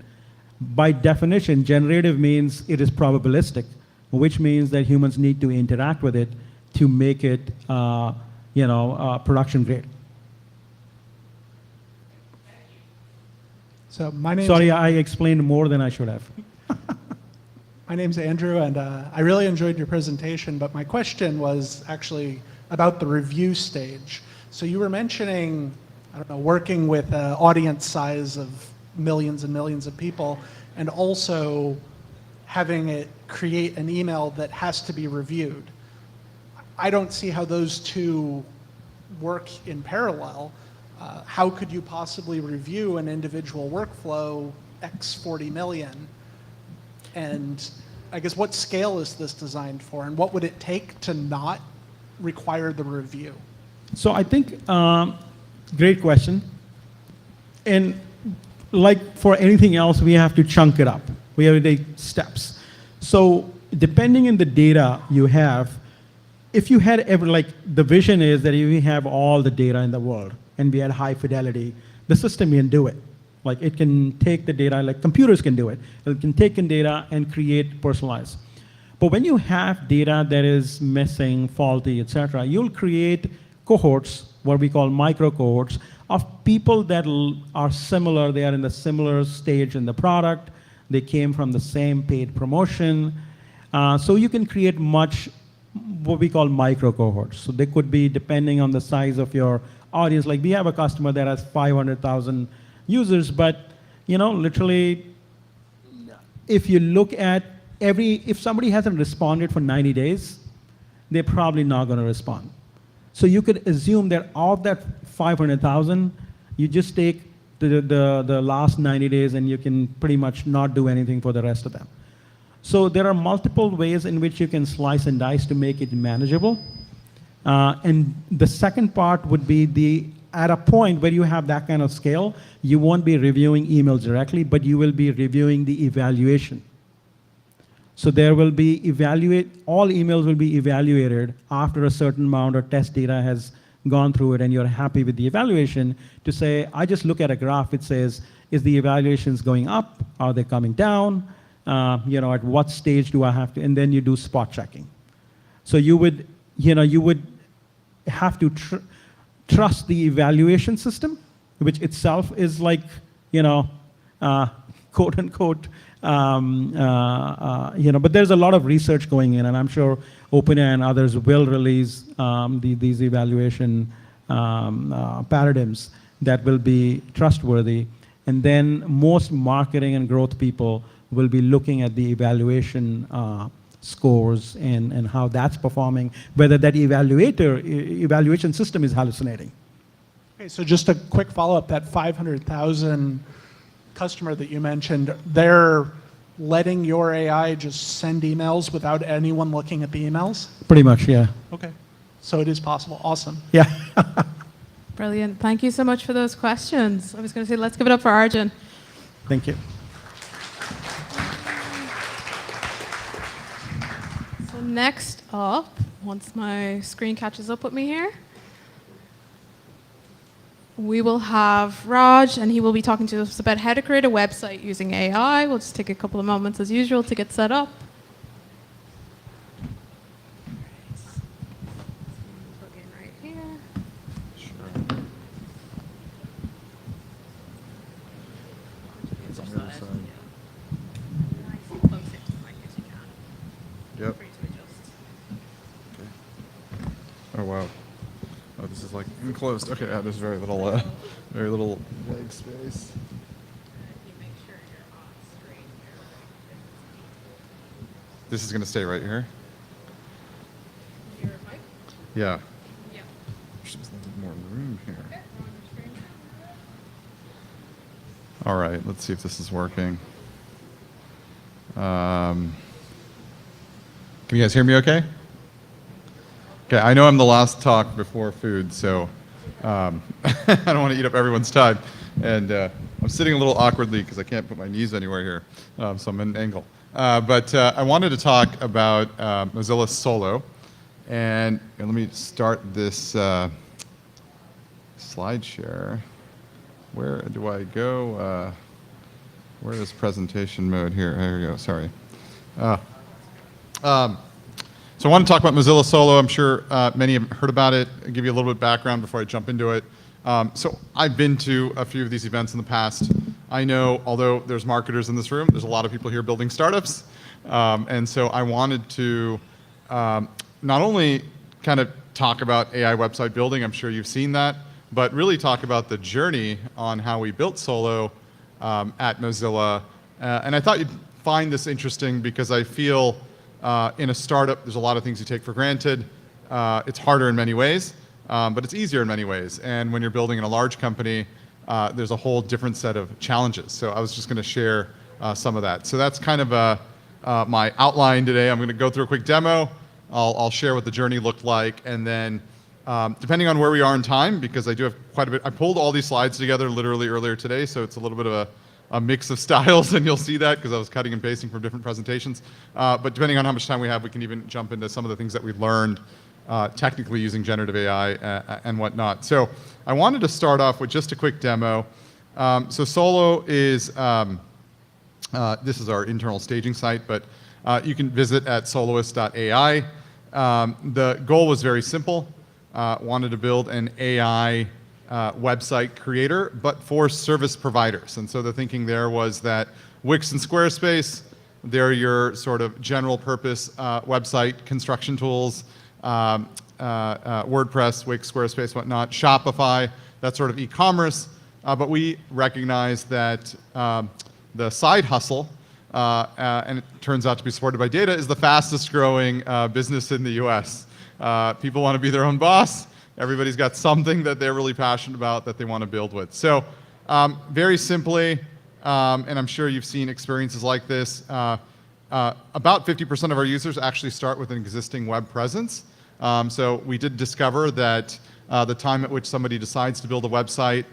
S5: By definition, generative means it is probabilistic, which means that humans need to interact with it to make it production grade.
S7: So my name.
S5: Sorry, I explained more than I should have.
S7: My name's Andrew, and I really enjoyed your presentation, but my question was actually about the review stage. So you were mentioning, working with an audience size of millions and millions of people, and also having it create an email that has to be reviewed. I don't see how those two work in parallel. How could you possibly review an individual workflow X 40 million? And I guess what scale is this designed for, and what would it take to not require the review?
S5: So I think, great question. And like for anything else, we have to chunk it up. We have to take steps. So depending on the data you have, if you had the vision is that if we have all the data in the world and we had high fidelity, the system can do it. Like it can take the data, like computers can do it. It can take in data and create personalized. But when you have data that is missing, faulty, etc., you'll create cohorts, what we call micro cohorts, of people that are similar. They are in the similar stage in the product. They came from the same paid promotion. So you can create what we call micro cohorts. So they could be depending on the size of your audience. Like we have a customer that has 500,000 users, but literally, if you look at if somebody hasn't responded for 90 days, they're probably not going to respond. So you could assume that of that 500,000, you just take the last 90 days and you can pretty much not do anything for the rest of them. So there are multiple ways in which you can slice and dice to make it manageable. And the second part would be at a point where you have that kind of scale, you won't be reviewing emails directly, but you will be reviewing the evaluation. So there will be all emails will be evaluated after a certain amount of test data has gone through it and you're happy with the evaluation to say, I just look at a graph, it says, is the evaluations going up? Are they coming down? At what stage do I have to, and then you do spot checking. So you would you would have to trust the evaluation system, which itself is like, quote unquote, but there's a lot of research going in, and I'm sure OpenAI and others will release these evaluation paradigms that will be trustworthy. And then most marketing and growth people will be looking at the evaluation scores and how that's performing, whether that evaluation system is hallucinating.
S7: Okay, so just a quick follow-up, that 500,000 customer that you mentioned, they're letting your AI just send emails without anyone looking at the emails?
S5: Pretty much, yeah.
S7: Okay, so it is possible. Awesome.
S5: Yeah.
S1: Brilliant. Thank you so much for those questions. I was going to say, let's give it up for Arjun.
S5: Thank you.
S1: So next up, once my screen catches up with me here, we will have Raj, and he will be talking to us about how to create a website using AI. We'll just take a couple of moments as usual to get set up. Plug in right here.
S8: Yep. Oh wow. Oh, this is like enclosed. Okay, yeah, there's very little leg space. This is going to stay right here.
S1: Your mic?
S8: Yeah.
S1: Yeah.
S8: There's just a little more room here. All right, let's see if this is working. Can you guys hear me okay? Okay, I know I'm the last talk before food, so I don't want to eat up everyone's time. And I'm sitting a little awkwardly because I can't put my knees anywhere here, so I'm at an angle. But I wanted to talk about Mozilla Solo. And let me start this slide share. Where do I go? Where is presentation mode here? There we go, sorry. So I want to talk about Mozilla Solo. I'm sure many have heard about it. I'll give you a little bit of background before I jump into it. So I've been to a few of these events in the past. I know, although there's marketers in this room, there's a lot of people here building startups. And so I wanted to not only kind of talk about AI website building, I'm sure you've seen that, but really talk about the journey on how we built Solo at Mozilla. And I thought you'd find this interesting because I feel in a startup, there's a lot of things you take for granted. It's harder in many ways, but it's easier in many ways. And when you're building in a large company, there's a whole different set of challenges. So I was just going to share some of that. So that's kind of my outline today. I'm going to go through a quick demo. I'll share what the journey looked like, and then depending on where we are in time, because I do have quite a bit, I pulled all these slides together literally earlier today, so it's a little bit of a mix of styles, and you'll see that because I was cutting and pasting from different presentations. But depending on how much time we have, we can even jump into some of the things that we've learned technically using generative AI and whatnot. So I wanted to start off with just a quick demo. So Solo is, this is our internal staging site, but you can visit at soloist.ai. The goal was very simple. Wanted to build an AI website creator, but for service providers. And so the thinking there was that Wix and Squarespace, they're your sort of general purpose website construction tools, WordPress, Wix, Squarespace, whatnot, Shopify, that sort of e-commerce. But we recognize that the side hustle, and it turns out to be supported by data, is the fastest growing business in the US. People want to be their own boss. Everybody's got something that they're really passionate about that they want to build with. So very simply, and I'm sure you've seen experiences like this, about 50% of our users actually start with an existing web presence. So we did discover that the time at which somebody decides to build a website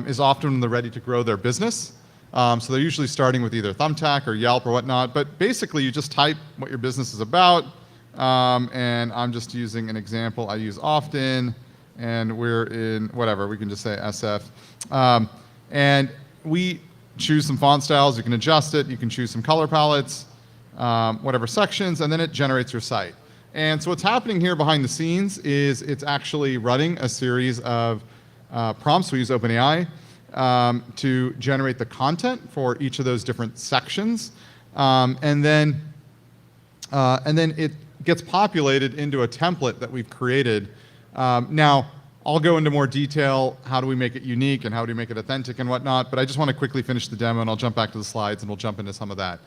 S8: is often when they're ready to grow their business. So they're usually starting with either Thumbtack or Yelp or whatnot, but basically you just type what your business is about, and I'm just using an example I use often, and we're in whatever, we can just say SF. And we choose some font styles, you can adjust it, you can choose some color palettes, whatever sections, and then it generates your site. And so what's happening here behind the scenes is it's actually running a series of prompts. We use OpenAI to generate the content for each of those different sections. And then it gets populated into a template that we've created. Now, I'll go into more detail, how do we make it unique and how do we make it authentic and whatnot, but I just want to quickly finish the demo and I'll jump back to the slides and we'll jump into some of that.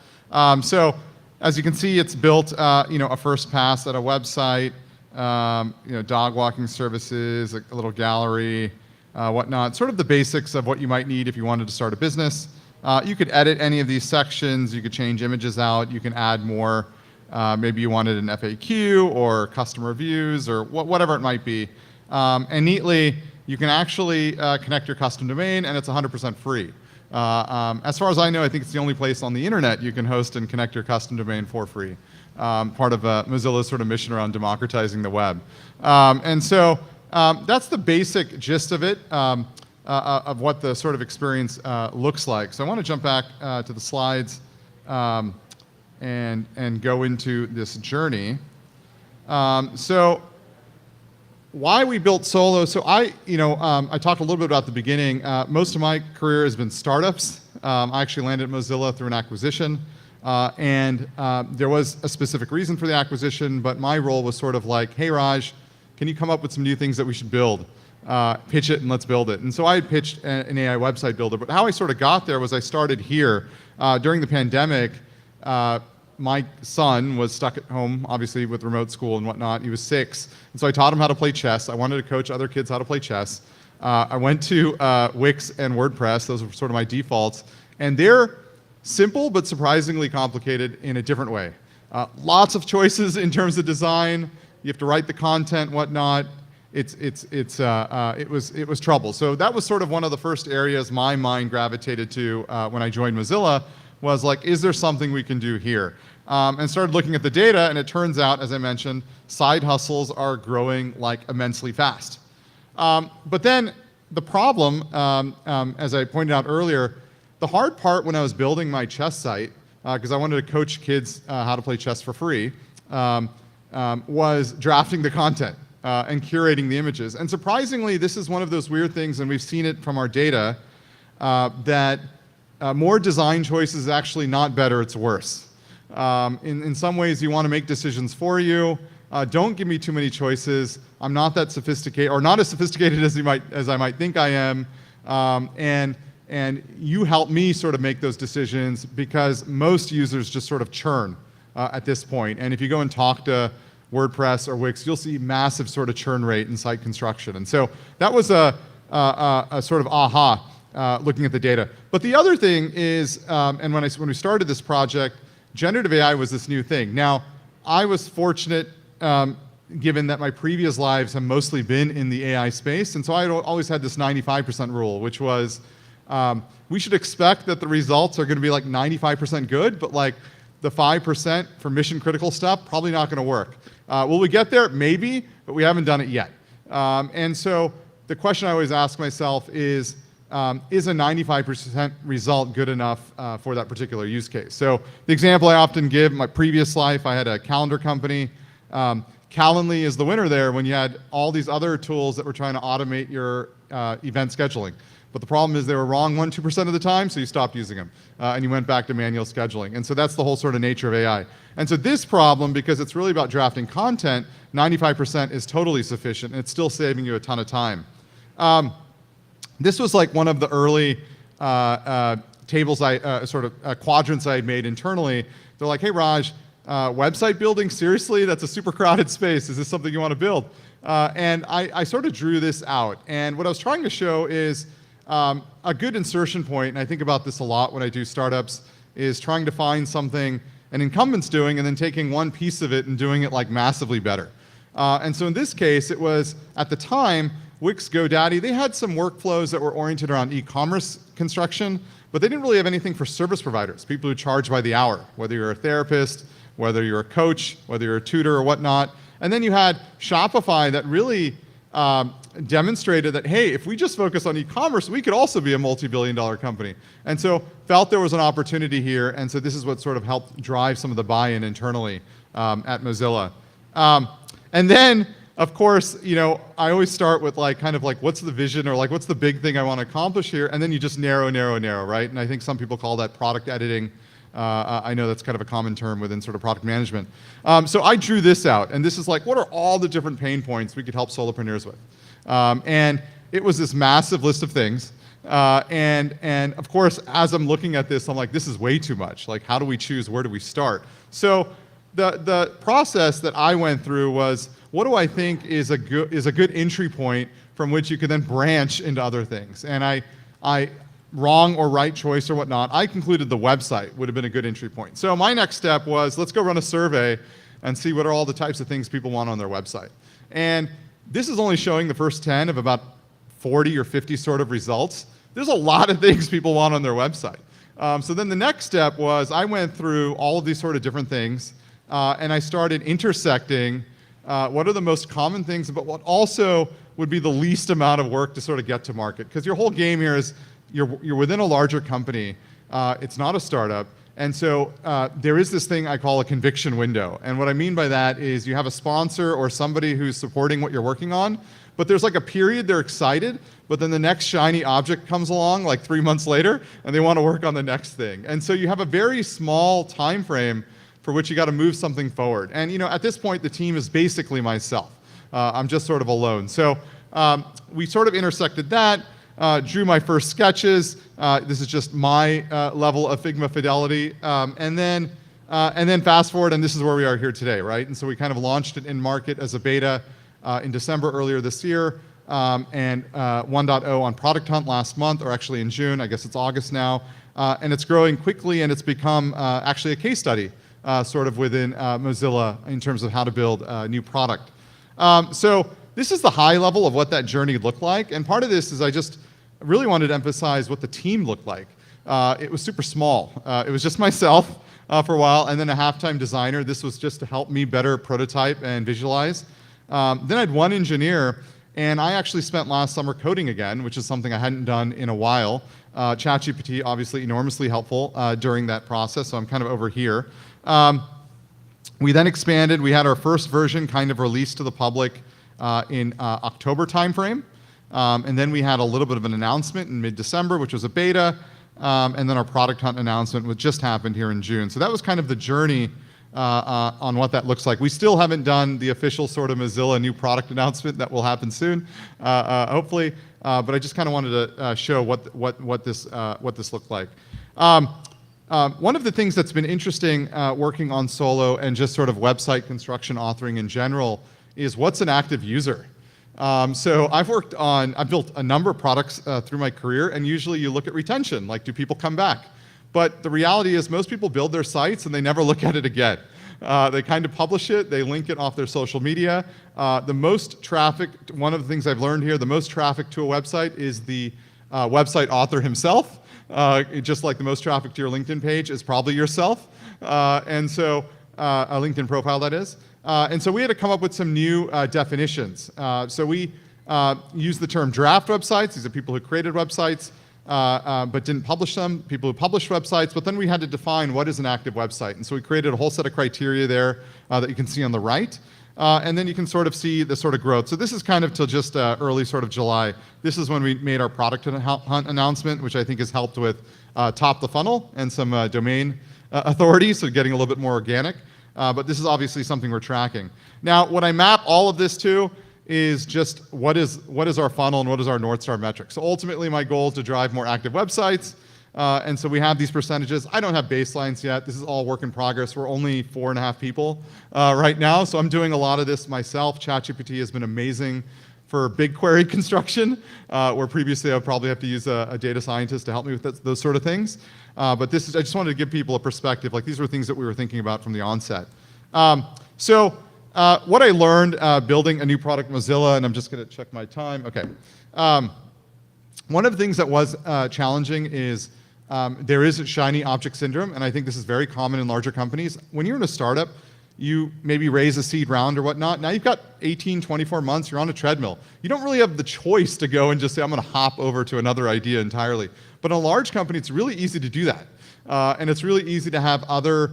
S8: So as you can see, it's built a first pass at a website, dog walking services, a little gallery, whatnot, sort of the basics of what you might need if you wanted to start a business. You could edit any of these sections, you could change images out, you can add more, maybe you wanted an FAQ or customer reviews or whatever it might be. And neatly, you can actually connect your custom domain and it's 100% free. As far as I know, I think it's the only place on the internet you can host and connect your custom domain for free. Part of Mozilla's sort of mission around democratizing the web. And so that's the basic gist of it, of what the sort of experience looks like. So I want to jump back to the slides and go into this journey. So why we built Solo? So I talked a little bit about the beginning. Most of my career has been startups. I actually landed at Mozilla through an acquisition. And there was a specific reason for the acquisition, but my role was sort of like, hey, Raj, can you come up with some new things that we should build? Pitch it and let's build it. And so I had pitched an AI website builder, but how I sort of got there was I started here. During the pandemic, my son was stuck at home, obviously with remote school and whatnot. He was 6, and so I taught him how to play chess. I wanted to coach other kids how to play chess. I went to Wix and WordPress. Those were sort of my defaults. And they're simple but surprisingly complicated in a different way. Lots of choices in terms of design. You have to write the content, whatnot. It was trouble. So that was sort of one of the first areas my mind gravitated to when I joined Mozilla, was like, is there something we can do here? And started looking at the data, and it turns out, as I mentioned, side hustles are growing like immensely fast. But then the problem, as I pointed out earlier, the hard part when I was building my chess site, because I wanted to coach kids how to play chess for free, was drafting the content and curating the images. And surprisingly, this is one of those weird things, and we've seen it from our data, that more design choices is actually not better, it's worse. In some ways, you want to make decisions for you. Don't give me too many choices. I'm not that sophisticated, or not as sophisticated as I might think I am. And you help me sort of make those decisions, because most users just sort of churn at this point. And if you go and talk to WordPress or Wix, you'll see massive sort of churn rate in site construction. And so that was a sort of aha looking at the data. But the other thing is, and when we started this project, generative AI was this new thing. Now, I was fortunate, given that my previous lives have mostly been in the AI space, and so I always had this 95% rule, which was we should expect that the results are going to be like 95% good, but like the 5% for mission critical stuff, probably not going to work. Will we get there? Maybe, but we haven't done it yet. And so the question I always ask myself is a 95% result good enough for that particular use case? So the example I often give, my previous life, I had a calendar company. Calendly is the winner there when you had all these other tools that were trying to automate your event scheduling. But the problem is they were wrong 1-2% of the time, so you stopped using them. And you went back to manual scheduling. And so that's the whole sort of nature of AI. And so this problem, because it's really about drafting content, 95% is totally sufficient, and it's still saving you a ton of time. This was like one of the early tables quadrants I had made internally. They're like, hey, Raj, website building, seriously? That's a super crowded space. Is this something you want to build? And I sort of drew this out. And what I was trying to show is a good insertion point, and I think about this a lot when I do startups, is trying to find something an incumbent's doing and then taking one piece of it and doing it like massively better. And so in this case, it was, at the time, Wix, GoDaddy, they had some workflows that were oriented around e-commerce construction, but they didn't really have anything for service providers, people who charge by the hour, whether you're a therapist, whether you're a coach, whether you're a tutor or whatnot. And then you had Shopify that really demonstrated that, hey, if we just focus on e-commerce, we could also be a multi-billion-dollar company. And so felt there was an opportunity here, and so this is what sort of helped drive some of the buy-in internally at Mozilla. And then, of course, I always start with what's the vision or what's the big thing I want to accomplish here, and then you just narrow, right? And I think some people call that product editing. I know that's kind of a common term within sort of product management. So I drew this out, and this is what are all the different pain points we could help solopreneurs with? And it was this massive list of things. And of course, as I'm looking at this, I'm like, this is way too much. How do we choose? Where do we start? So the process that I went through was, what do I think is a good entry point from which you can then branch into other things? And I wrong or right choice or whatnot, I concluded the website would have been a good entry point. So my next step was, let's go run a survey and see what are all the types of things people want on their website. And this is only showing the first 10 of about 40 or 50 sort of results. There's a lot of things people want on their website. So then the next step was, I went through all of these sort of different things, and I started intersecting what are the most common things, but what also would be the least amount of work to sort of get to market. Because your whole game here is, you're within a larger company. It's not a startup. And so there is this thing I call a conviction window. And what I mean by that is, you have a sponsor or somebody who's supporting what you're working on, but there's a period they're excited, but then the next shiny object comes along 3 months later, and they want to work on the next thing. And so you have a very small time frame for which you got to move something forward. And at this point, the team is basically myself. I'm just sort of alone. So we sort of intersected that. Drew my first sketches. This is just my level of Figma fidelity. And then fast forward, and this is where we are here today, right? And so we kind of launched it in market as a beta in December earlier this year, and 1.0 on Product Hunt last month, or actually in June. I guess it's August now. And it's growing quickly, and it's become actually a case study sort of within Mozilla in terms of how to build a new product. So this is the high level of what that journey looked like. And part of this is I just really wanted to emphasize what the team looked like. It was super small. It was just myself for a while, and then a half-time designer. This was just to help me better prototype and visualize. Then I had one engineer, and I actually spent last summer coding again, which is something I hadn't done in a while. ChatGPT, obviously enormously helpful during that process, so I'm kind of over here. We then expanded. We had our first version kind of released to the public in October timeframe. And then we had a little bit of an announcement in mid-December, which was a beta. And then our Product Hunt announcement, which just happened here in June. So that was kind of the journey on what that looks like. We still haven't done the official sort of Mozilla new product announcement. That will happen soon, hopefully. But I just kind of wanted to show what this looked like. One of the things that's been interesting working on Solo and just sort of website construction authoring in general is, what's an active user? So I've built a number of products through my career, and usually you look at retention, do people come back? But the reality is, most people build their sites and they never look at it again. They kind of publish it, they link it off their social media. The most traffic, one of the things I've learned here, the most traffic to a website is the website author himself. Just like the most traffic to your LinkedIn page is probably yourself. And so, a LinkedIn profile, that is. And so we had to come up with some new definitions. So we use the term draft websites. These are people who created websites but didn't publish them, people who published websites. But then we had to define what is an active website. And so we created a whole set of criteria there that you can see on the right. And then you can sort of see the sort of growth. So this is kind of till just early sort of July. This is when we made our Product Hunt announcement, which I think has helped with top the funnel and some domain authority, so getting a little bit more organic. But this is obviously something we're tracking. Now, what I map all of this to is just what is our funnel and what is our North Star metric. So ultimately, my goal is to drive more active websites. And so we have these percentages. I don't have baselines yet. This is all work in progress. We're only 4.5 people right now, so I'm doing a lot of this myself. ChatGPT has been amazing for BigQuery construction, where previously I would probably have to use a data scientist to help me with those sort of things. But this is, I just wanted to give people a perspective. These were things that we were thinking about from the onset. So what I learned building a new product, Mozilla, and I'm just going to check my time. Okay. One of the things that was challenging is there is shiny object syndrome, and I think this is very common in larger companies. When you're in a startup, you maybe raise a seed round or whatnot. Now you've got 18, 24 months, you're on a treadmill. You don't really have the choice to go and just say, I'm going to hop over to another idea entirely. But in a large company, it's really easy to do that. And it's really easy to have other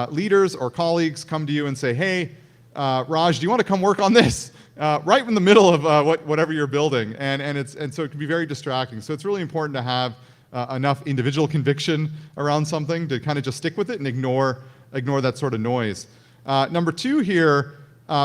S8: leaders or colleagues come to you and say, hey, Raj, do you want to come work on this? Right in the middle of whatever you're building, and so it can be very distracting. So it's really important to have enough individual conviction around something to kind of just stick with it and ignore that sort of noise. Number two here,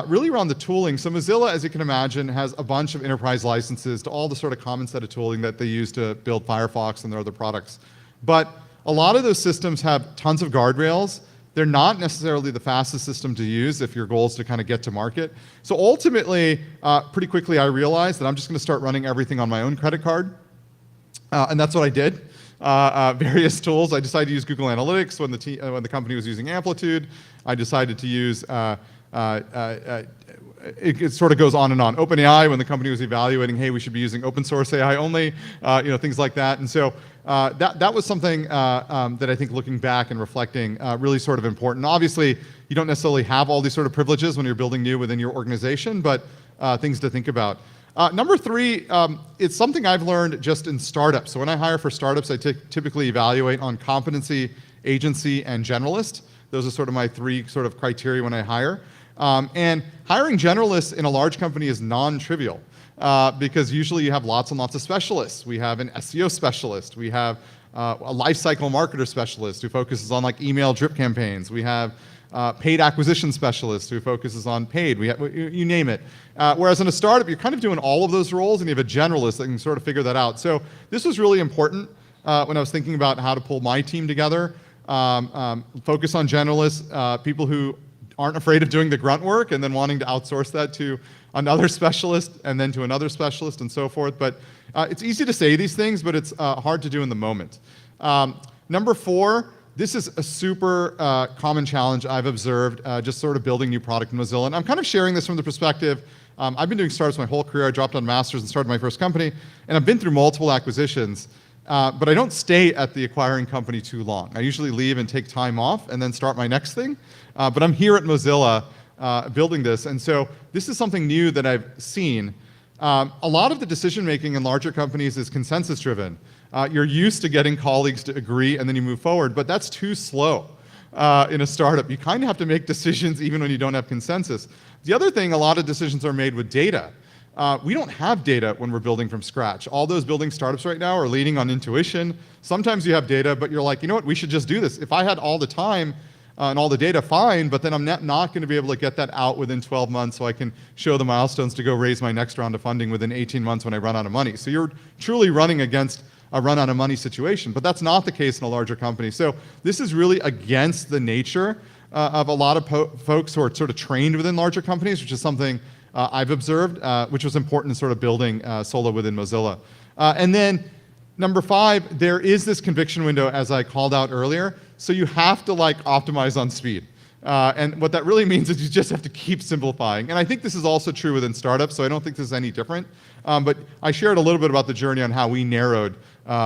S8: really around the tooling. So Mozilla, as you can imagine, has a bunch of enterprise licenses to all the sort of common set of tooling that they use to build Firefox and their other products. But a lot of those systems have tons of guardrails. They're not necessarily the fastest system to use if your goal is to kind of get to market. So ultimately, pretty quickly I realized that I'm just going to start running everything on my own credit card. And that's what I did. Various tools. I decided to use Google Analytics when the company was using Amplitude. I decided to use, it sort of goes on and on. OpenAI, when the company was evaluating, hey, we should be using open source AI only, things like that. And so that was something that I think looking back and reflecting really sort of important. Obviously, you don't necessarily have all these sort of privileges when you're building new within your organization, but things to think about. Number three, it's something I've learned just in startups. So when I hire for startups, I typically evaluate on competency, agency, and generalist. Those are sort of my three sort of criteria when I hire. And hiring generalists in a large company is non-trivial because usually you have lots and lots of specialists. We have an SEO specialist. We have a lifecycle marketer specialist who focuses on like email drip campaigns. We have paid acquisition specialist who focuses on paid. We have, you name it. Whereas in a startup, you're kind of doing all of those roles, and you have a generalist that can sort of figure that out. So this was really important when I was thinking about how to pull my team together. Focus on generalists, people who aren't afraid of doing the grunt work and then wanting to outsource that to another specialist and then to another specialist and so forth. But it's easy to say these things, but it's hard to do in the moment. Number four, this is a super common challenge I've observed just sort of building new product in Mozilla. And I'm kind of sharing this from the perspective, I've been doing startups my whole career. I dropped out of master's and started my first company. And I've been through multiple acquisitions. But I don't stay at the acquiring company too long. I usually leave and take time off and then start my next thing. But I'm here at Mozilla building this. And so this is something new that I've seen. A lot of the decision making in larger companies is consensus driven. You're used to getting colleagues to agree and then you move forward, but that's too slow in a startup. You kind of have to make decisions even when you don't have consensus. The other thing, a lot of decisions are made with data. We don't have data when we're building from scratch. All those building startups right now are leaning on intuition. Sometimes you have data, but you're like, you know what, we should just do this. If I had all the time and all the data, fine, but then I'm not going to be able to get that out within 12 months so I can show the milestones to go raise my next round of funding within 18 months when I run out of money. So you're truly running against a run out of money situation, but that's not the case in a larger company. So this is really against the nature of a lot of folks who are sort of trained within larger companies, which is something I've observed, which was important in sort of building Solo within Mozilla. And then number five, there is this conviction window, as I called out earlier. So you have to like optimize on speed. And what that really means is you just have to keep simplifying. And I think this is also true within startups, so I don't think this is any different. But I shared a little bit about the journey on how we narrowed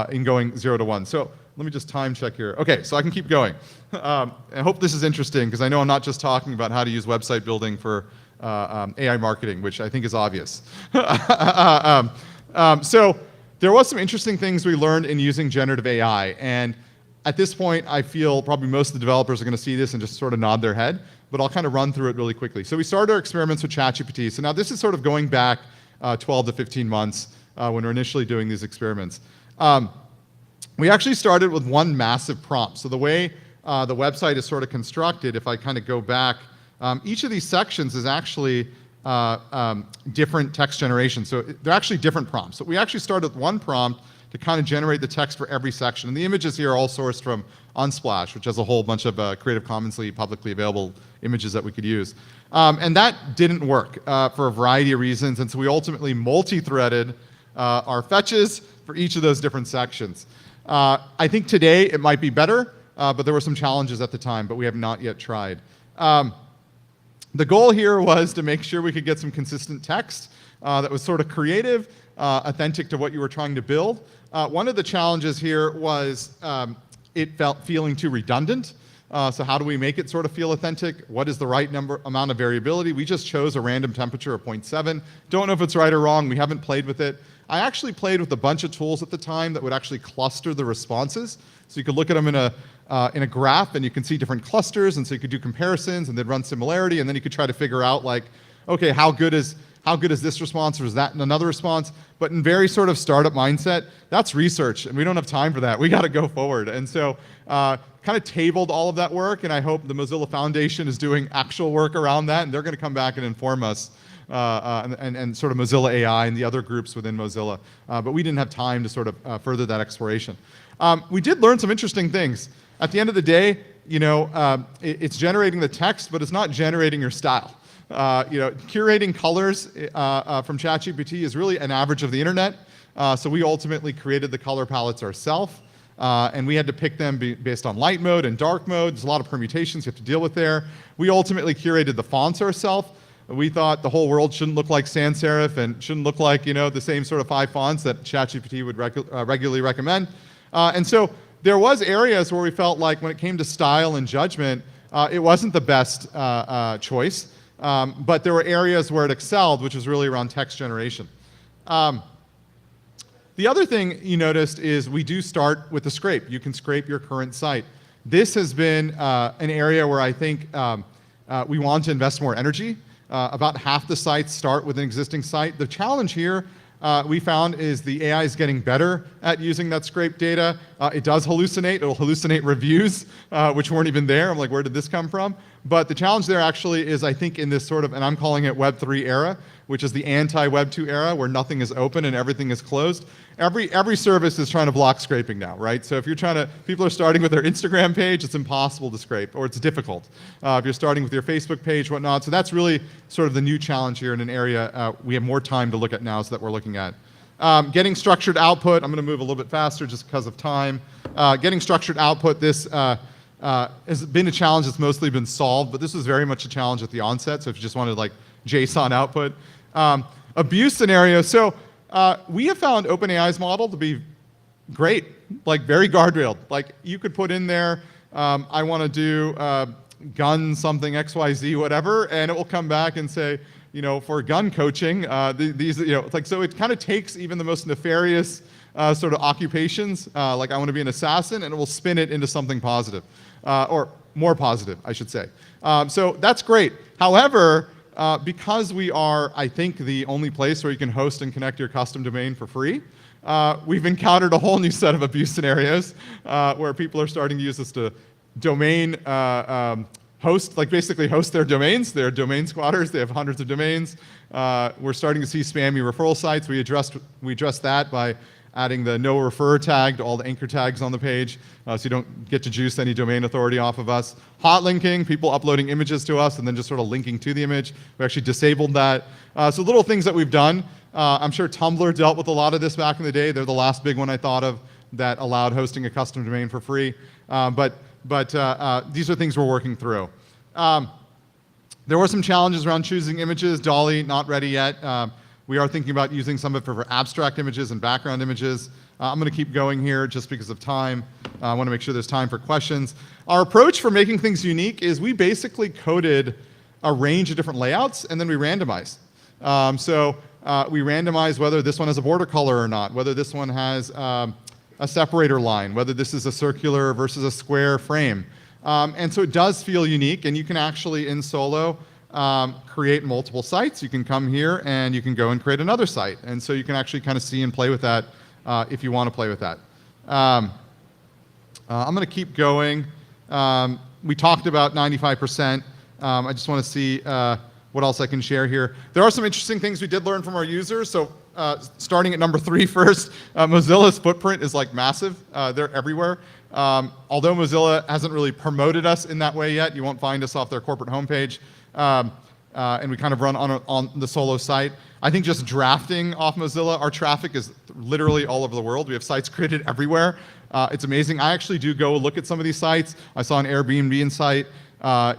S8: in going 0 to 1. So let me just time check here. Okay, so I can keep going. I hope this is interesting, because I know I'm not just talking about how to use website building for AI marketing, which I think is obvious. So there was some interesting things we learned in using generative AI. And at this point, I feel probably most of the developers are going to see this and just sort of nod their head, but I'll kind of run through it really quickly. So we started our experiments with ChatGPT. So now this is sort of going back 12 to 15 months when we're initially doing these experiments. We actually started with one massive prompt. So the way the website is sort of constructed, if I kind of go back, each of these sections is actually different text generation. So they're actually different prompts. So we actually started with one prompt to kind of generate the text for every section. And the images here are all sourced from Unsplash, which has a whole bunch of Creative Commonsly publicly available images that we could use. And that didn't work for a variety of reasons. And so we ultimately multi-threaded our fetches for each of those different sections. I think today it might be better, but there were some challenges at the time, but we have not yet tried. The goal here was to make sure we could get some consistent text that was sort of creative, authentic to what you were trying to build. One of the challenges here was it felt feeling too redundant. So how do we make it sort of feel authentic? What is the right amount of variability? We just chose a random temperature of 0.7. Don't know if it's right or wrong. We haven't played with it. I actually played with a bunch of tools at the time that would actually cluster the responses. So you could look at them in a graph, and you can see different clusters, and so you could do comparisons, and they'd run similarity, and then you could try to figure out like, okay, how good is this response, or is that another response? But in very sort of startup mindset, that's research, and we don't have time for that. We got to go forward. And so kind of tabled all of that work, and I hope the Mozilla Foundation is doing actual work around that, and they're going to come back and inform us, and sort of Mozilla AI and the other groups within Mozilla. But we didn't have time to sort of further that exploration. We did learn some interesting things. At the end of the day, it's generating the text, but it's not generating your style. Curating colors from ChatGPT is really an average of the internet. So we ultimately created the color palettes ourselves, and we had to pick them based on light mode and dark mode. There's a lot of permutations you have to deal with there. We ultimately curated the fonts ourselves. We thought the whole world shouldn't look like sans serif and shouldn't look like the same sort of 5 fonts that ChatGPT would regularly recommend. And so there was areas where we felt like when it came to style and judgment, it wasn't the best choice. But there were areas where it excelled, which was really around text generation. The other thing you noticed is we do start with a scrape. You can scrape your current site. This has been an area where I think we want to invest more energy. About half the sites start with an existing site. The challenge here we found is the AI is getting better at using that scraped data. It does hallucinate. It'll hallucinate reviews, which weren't even there. I'm like, where did this come from? But the challenge there actually is, I think, in this sort of, and I'm calling it Web 3 era, which is the anti-Web 2 era, where nothing is open and everything is closed. Every service is trying to block scraping now, right? So if you're people are starting with their Instagram page, it's impossible to scrape, or it's difficult. If you're starting with your Facebook page, whatnot. So that's really sort of the new challenge here in an area we have more time to look at now, so that we're looking at. Getting structured output, I'm going to move a little bit faster just because of time. Getting structured output, this has been a challenge that's mostly been solved, but this was very much a challenge at the onset, so if you just wanted like JSON output. Abuse scenario, so we have found OpenAI's model to be great, like very guardrailed. Like you could put in there, I want to do gun something XYZ whatever, and it will come back and say, for gun coaching, so it kind of takes even the most nefarious sort of occupations, like I want to be an assassin, and it will spin it into something positive, or more positive, I should say. So that's great. However, because we are, I think, the only place where you can host and connect your custom domain for free, we've encountered a whole new set of abuse scenarios where people are starting to use this to domain basically host their domains. They're domain squatters. They have hundreds of domains. We're starting to see spammy referral sites. We addressed that by adding the no refer tag to all the anchor tags on the page, so you don't get to juice any domain authority off of us. Hot linking, people uploading images to us and then just sort of linking to the image. We actually disabled that. So little things that we've done. I'm sure Tumblr dealt with a lot of this back in the day. They're the last big one I thought of that allowed hosting a custom domain for free. But these are things we're working through. There were some challenges around choosing images. Dolly, not ready yet. We are thinking about using some of it for abstract images and background images. I'm going to keep going here just because of time. I want to make sure there's time for questions. Our approach for making things unique is we basically coded a range of different layouts, and then we randomized. We randomize whether this one has a border color or not, whether this one has a separator line, whether this is a circular versus a square frame. And so it does feel unique, and you can actually, in Solo, create multiple sites. You can come here and you can go and create another site. And so you can actually kind of see and play with that if you want to play with that. I'm going to keep going. We talked about 95%. I just want to see what else I can share here. There are some interesting things we did learn from our users. So starting at number 3 first, Mozilla's footprint is like massive. They're everywhere. Although Mozilla hasn't really promoted us in that way yet, you won't find us off their corporate homepage. And we kind of run on the Solo site. I think just drafting off Mozilla, our traffic is literally all over the world. We have sites created everywhere. It's amazing. I actually do go look at some of these sites. I saw an Airbnb site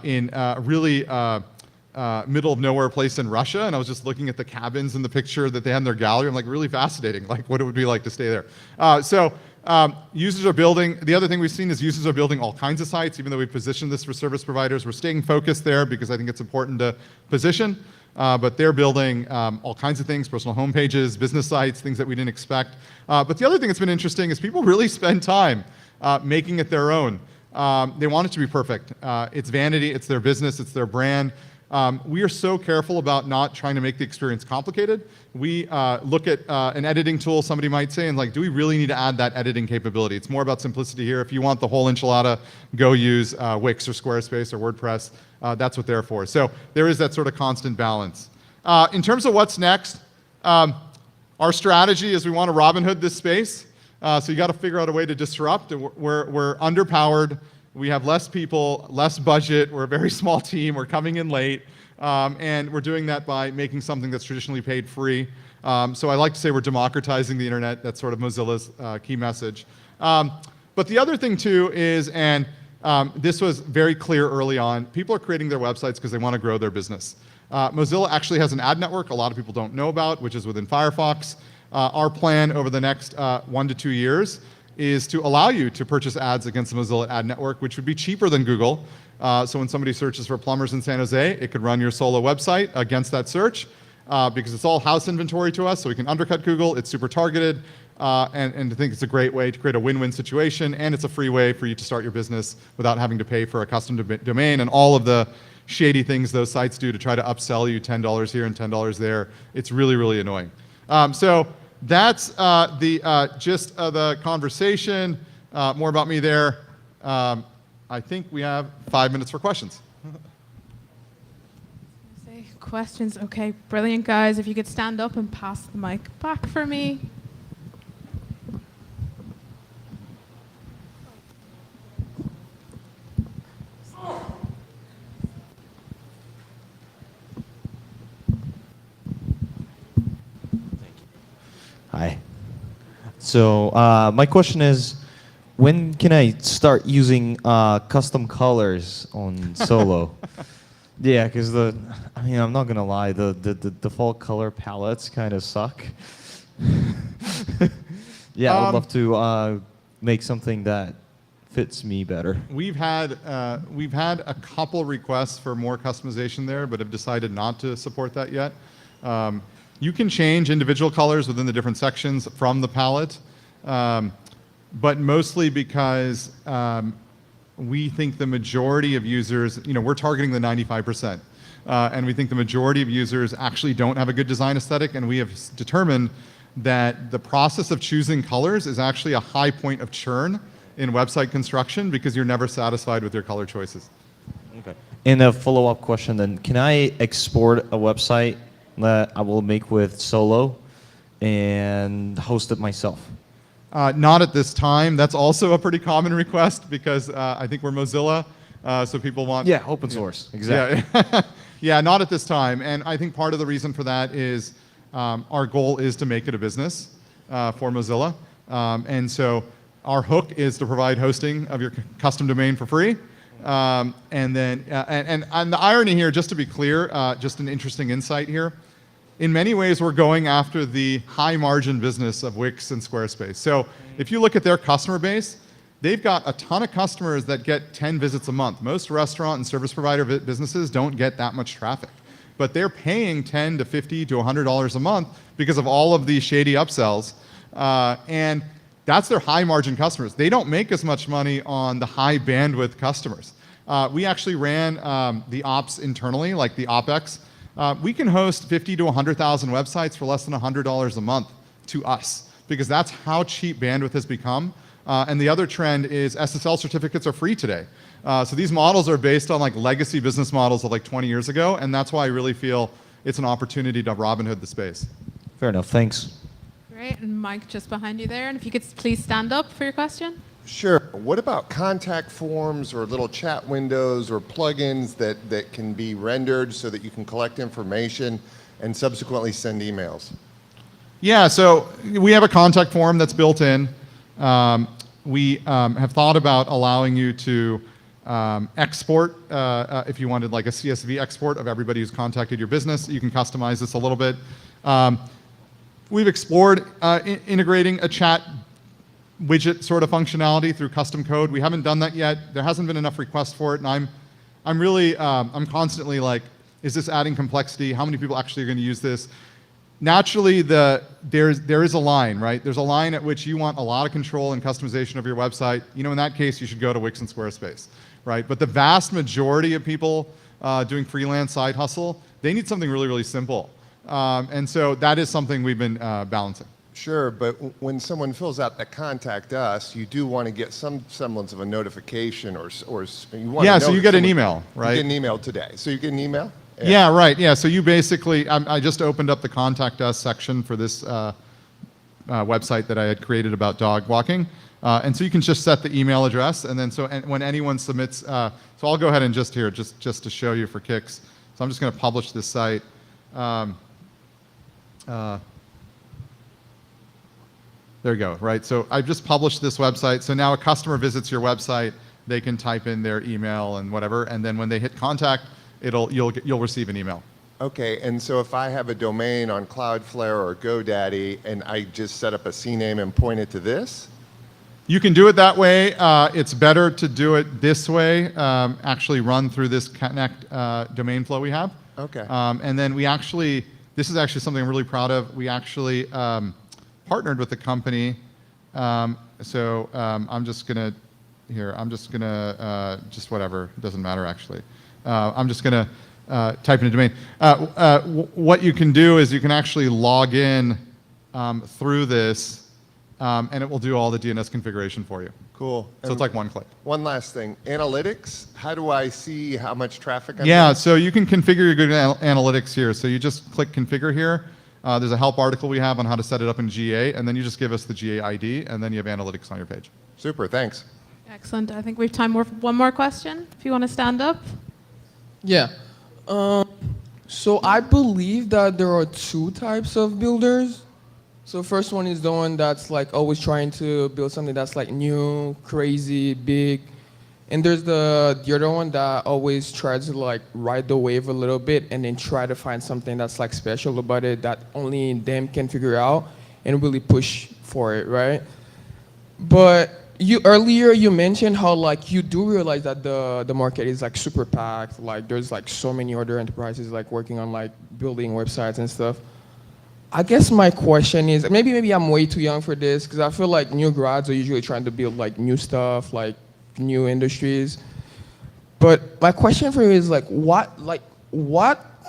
S8: in really middle of nowhere place in Russia, and I was just looking at the cabins in the picture that they had in their gallery. I'm like, really fascinating, like what it would be like to stay there. Users are building, the other thing we've seen is users are building all kinds of sites, even though we positioned this for service providers. We're staying focused there because I think it's important to position. but they're building all kinds of things, personal homepages, business sites, things that we didn't expect. But the other thing that's been interesting is people really spend time making it their own. They want it to be perfect. It's vanity, it's their business, it's their brand. We are so careful about not trying to make the experience complicated. We look at an editing tool, somebody might say, and like, do we really need to add that editing capability? It's more about simplicity here. If you want the whole enchilada, go use Wix or Squarespace or WordPress. That's what they're for. So there is that sort of constant balance. In terms of what's next, our strategy is we want to Robin Hood this space. So you got to figure out a way to disrupt. We're underpowered. We have less people, less budget. We're a very small team. We're coming in late. And we're doing that by making something that's traditionally paid free. So I like to say we're democratizing the internet. That's sort of Mozilla's key message. But the other thing too is, and this was very clear early on, people are creating their websites because they want to grow their business. Mozilla actually has an ad network a lot of people don't know about, which is within Firefox. Our plan over the next 1 to 2 years is to allow you to purchase ads against the Mozilla ad network, which would be cheaper than Google. So when somebody searches for plumbers in San Jose, it could run your solo website against that search because it's all house inventory to us, so we can undercut Google. It's super targeted, and I think it's a great way to create a win-win situation, and it's a free way for you to start your business without having to pay for a custom domain and all of the shady things those sites do to try to upsell you $10 here and $10 there. It's really, really annoying. So that's the gist of the conversation. More about me there. I think we have 5 minutes for questions.
S1: Questions? Okay, brilliant, guys. If you could stand up and pass the mic back for me.
S9: Hi. So my question is, when can I start using custom colors on Solo? Yeah, because I'm not gonna lie, the default color palettes kind of suck. Yeah, I'd love to make something that fits me better.
S8: We've had a couple requests for more customization there, but have decided not to support that yet. You can change individual colors within the different sections from the palette, but mostly because we think the majority of users, we're targeting the 95%, and we think the majority of users actually don't have a good design aesthetic, and we have determined that the process of choosing colors is actually a high point of churn in website construction because you're never satisfied with your color choices.
S9: Okay. And a follow-up question then, can I export a website that I will make with Solo and host it myself?
S8: Not at this time. That's also a pretty common request because I think we're Mozilla, so people want...
S9: Yeah, open source, exactly.
S8: Yeah. Yeah, not at this time. And I think part of the reason for that is our goal is to make it a business for Mozilla. And so our hook is to provide hosting of your custom domain for free. And then, and the irony here, just to be clear, just an interesting insight here, in many ways we're going after the high margin business of Wix and Squarespace. So if you look at their customer base, they've got a ton of customers that get 10 visits a month. Most restaurant and service provider businesses don't get that much traffic, but they're paying $10 to $50 to $100 a month because of all of these shady upsells. And that's their high margin customers. They don't make as much money on the high bandwidth customers. We actually ran the ops internally, like the OpEx. We can host 50 to 100,000 websites for less than $100 a month to us because that's how cheap bandwidth has become. And the other trend is SSL certificates are free today. So these models are based on like legacy business models of like 20 years ago, and that's why I really feel it's an opportunity to Robin Hood the space.
S9: Fair enough, thanks.
S1: Great, and Mike just behind you there. And if you could please stand up for your question.
S10: Sure. What about contact forms or little chat windows or plugins that can be rendered so that you can collect information and subsequently send emails?
S8: Yeah, so we have a contact form that's built in. We have thought about allowing you to export, if you wanted like a CSV export of everybody who's contacted your business. You can customize this a little bit. We've explored integrating a chat widget sort of functionality through custom code. We haven't done that yet. There hasn't been enough requests for it, and I'm really, I'm constantly like, Is this adding complexity? How many people actually are going to use this? Naturally, there is a line, right? There's a line at which you want a lot of control and customization of your website. In that case, you should go to Wix and Squarespace, right? But the vast majority of people doing freelance side hustle, they need something really, really simple. And so that is something we've been balancing.
S10: Sure, but when someone fills out the contact us, you do want to get some semblance of a notification or you want to know
S8: so you
S10: that
S8: get an
S10: someone-
S8: email, right?
S10: You get an email today. So you get an email?
S8: Yeah, right. Yeah, so you basically, I just opened up the contact us section for this website that I had created about dog walking. And so you can just set the email address, and then when anyone submits, so I'll go ahead and just to show you for kicks. So I'm just going to publish this site. There you go, right? So I've just published this website. So now a customer visits your website, they can type in their email and whatever, and then when they hit contact, you'll receive an email.
S10: Okay, and so if I have a domain on Cloudflare or GoDaddy and I just set up a CNAME and point it to this?
S8: You can do it that way. It's better to do it this way, actually run through this Connect domain flow we have.
S10: Okay.
S8: And then this is actually something I'm really proud of. We actually partnered with the company. I'm just gonna, just whatever, it doesn't matter actually. I'm just gonna type in a domain. What you can do is you can actually log in through this, and it will do all the DNS configuration for you.
S10: Cool.
S8: So it's like one click.
S10: One last thing, analytics. How do I see how much traffic I'm
S8: Yeah,
S10: getting?
S8: so you can configure your Google Analytics here. So you just click configure here. There's a help article we have on how to set it up in GA, and then you just give us the GA ID, and then you have analytics on your page.
S10: Super, thanks.
S1: Excellent. I think we have time for one more question, if you want to stand up.
S11: Yeah. So I believe that there are two types of builders. So first one is the one that's like always trying to build something that's like new, crazy, big. And there's the other one that always tries to like ride the wave a little bit and then try to find something that's like special about it that only them can figure out and really push for it, right? But earlier you mentioned how like you do realize that the market is like super packed, like there's like so many other enterprises like working on like building websites and stuff. I guess my question is, maybe I'm way too young for this because I feel like new grads are usually trying to build like new stuff, like new industries. But my question for you is like what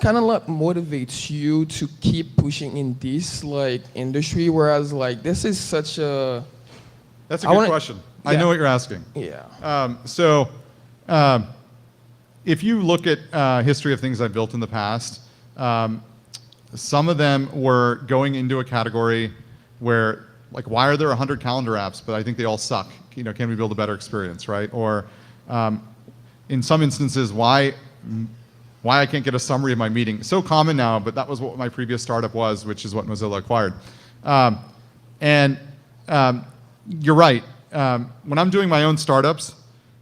S11: kind of like motivates you to keep pushing in this like industry, whereas like this is such a
S8: That's a good question. I know what you're asking.
S11: Yeah.
S8: If you look at history of things I've built in the past, some of them were going into a category where, like, why are there 100 calendar apps, but I think they all suck? Can we build a better experience, right? Or in some instances, why I can't get a summary of my meeting. So common now, but that was what my previous startup was, which is what Mozilla acquired. You're right. When I'm doing my own startups,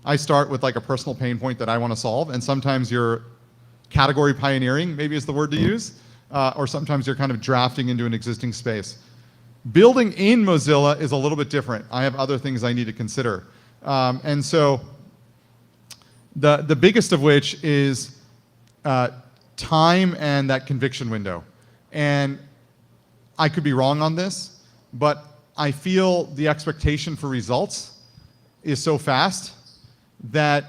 S8: I start with like a personal pain point that I want to solve, and sometimes you're category pioneering, maybe is the word to use, or sometimes you're kind of drafting into an existing space. Building in Mozilla is a little bit different. I have other things I need to consider. And so the biggest of which is time and that conviction window. And I could be wrong on this, but I feel the expectation for results is so fast that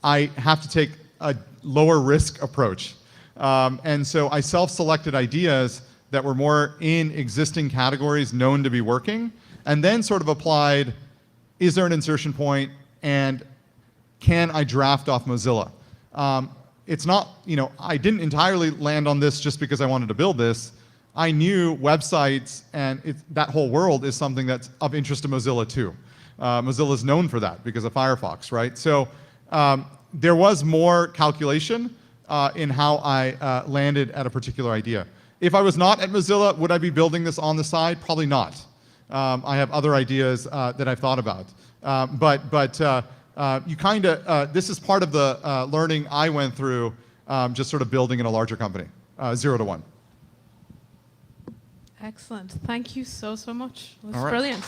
S8: I have to take a lower risk approach. And so I self-selected ideas that were more in existing categories known to be working, and then sort of applied, is there an insertion point, and can I draft off Mozilla? It's not, I didn't entirely land on this just because I wanted to build this. I knew websites and that whole world is something that's of interest to Mozilla too. Mozilla is known for that because of Firefox, right? So there was more calculation in how I landed at a particular idea. If I was not at Mozilla, would I be building this on the side? Probably not. I have other ideas that I've thought about. You kind of, this is part of the learning I went through just sort of building in a larger company, 0 to 1.
S1: Excellent. Thank you so much. It was
S8: All right.
S1: brilliant.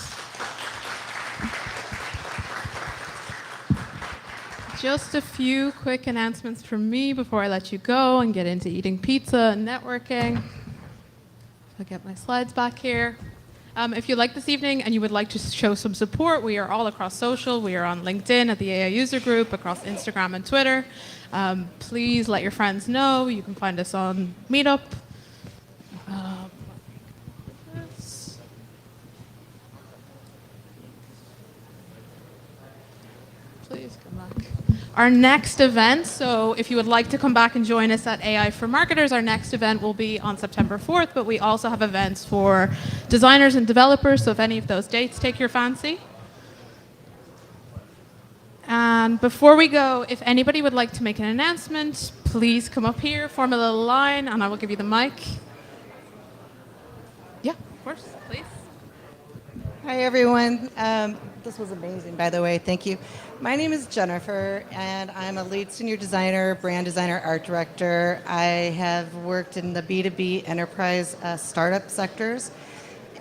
S1: Just a few quick announcements from me before I let you go and get into eating pizza and networking. I'll get my slides back here. If you like this evening and you would like to show some support, we are all across social. We are on LinkedIn at the AI User Group, across Instagram and Twitter. Please let your friends know. You can find us on Meetup. Please come back. Our next event, so if you would like to come back and join us at AI for Marketers, our next event will be on September 4th, but we also have events for designers and developers, so if any of those dates take your fancy. And before we go, if anybody would like to make an announcement, please come up here, form a little line, and I will give you the mic. Yeah, of course, please.
S12: Hi, everyone. This was amazing, by the way. Thank you. My name is Jennifer, and I'm a lead senior designer, brand designer, art director. I have worked in the B2B enterprise startup sectors.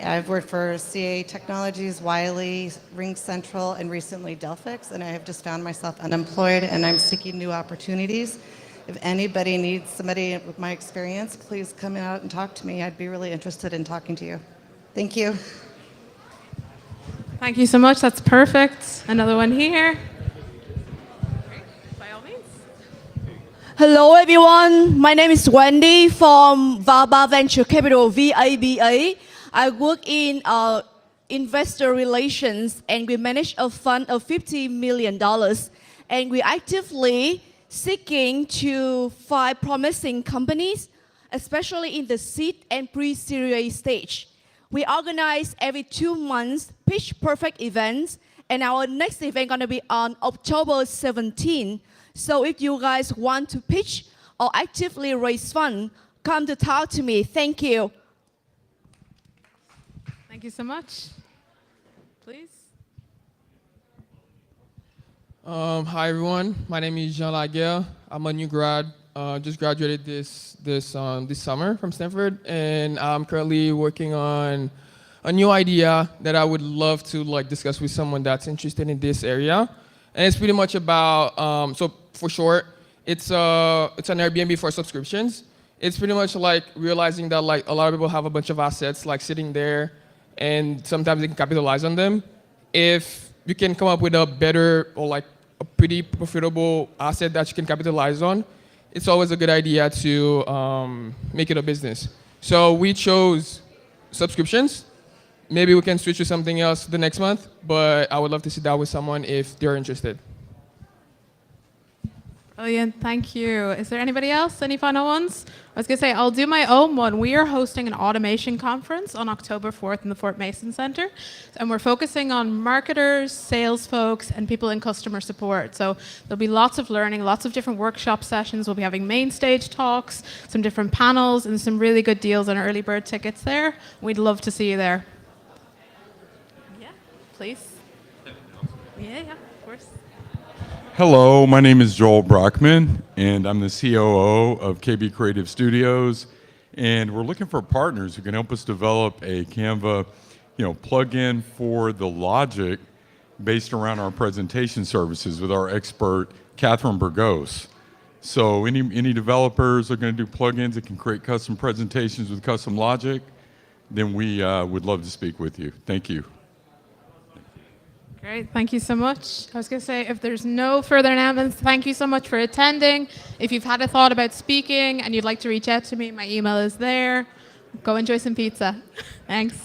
S12: I've worked for CA Technologies, Wiley, Ring Central, and recently Delphix, and I have just found myself unemployed, and I'm seeking new opportunities. If anybody needs somebody with my experience, please come out and talk to me. I'd be really interested in talking to you. Thank you.
S1: Thank you so much. That's perfect. Another one here. By all means.
S13: Hello, everyone. My name is Wendy from VABA Venture Capital, VABA. I work in investor relations, and we manage a fund of $50 million. And we're actively seeking to find promising companies, especially in the seed and pre-series stage. We organize every 2 months Pitch Perfect events, and our next event gonna be on October 17. So if you guys want to pitch or actively raise funds, come to talk to me. Thank you.
S1: Thank you so much. Please.
S11: Hi, everyone. My name is Jean Laguerre. I'm a new grad. Just graduated this summer from Stanford, and I'm currently working on a new idea that I would love to discuss with someone that's interested in this area. And it's pretty much about so for short, it's an Airbnb for subscriptions. It's pretty much like realizing that a lot of people have a bunch of assets sitting there, and sometimes they can capitalize on them. If you can come up with a better or a pretty profitable asset that you can capitalize on, it's always a good idea to make it a business. So we chose subscriptions. Maybe we can switch to something else the next month, but I would love to sit down with someone if they're interested.
S1: Brilliant, thank you. Is there anybody else? Any final ones? I was gonna say, I'll do my own one. We are hosting an automation conference on October 4th in the Fort Mason Center. And we're focusing on marketers, sales folks, and people in customer support. So there'll be lots of learning, lots of different workshop sessions. We'll be having main stage talks, some different panels, and some really good deals on early bird tickets there. We'd love to see you there. Yeah, please. Yeah, of course.
S14: Hello, my name is Joel Brockman, and I'm the COO of KB Creative Studios. And we're looking for partners who can help us develop a Canva, plugin for the logic based around our presentation services with our expert, Catherine Burgos. So any developers are going to do plugins that can create custom presentations with custom logic, then we would love to speak with you. Thank you.
S1: Great, thank you so much. I was going to say, if there's no further announcements, thank you so much for attending. If you've had a thought about speaking and you'd like to reach out to me, my email is there. Go enjoy some pizza. Thanks.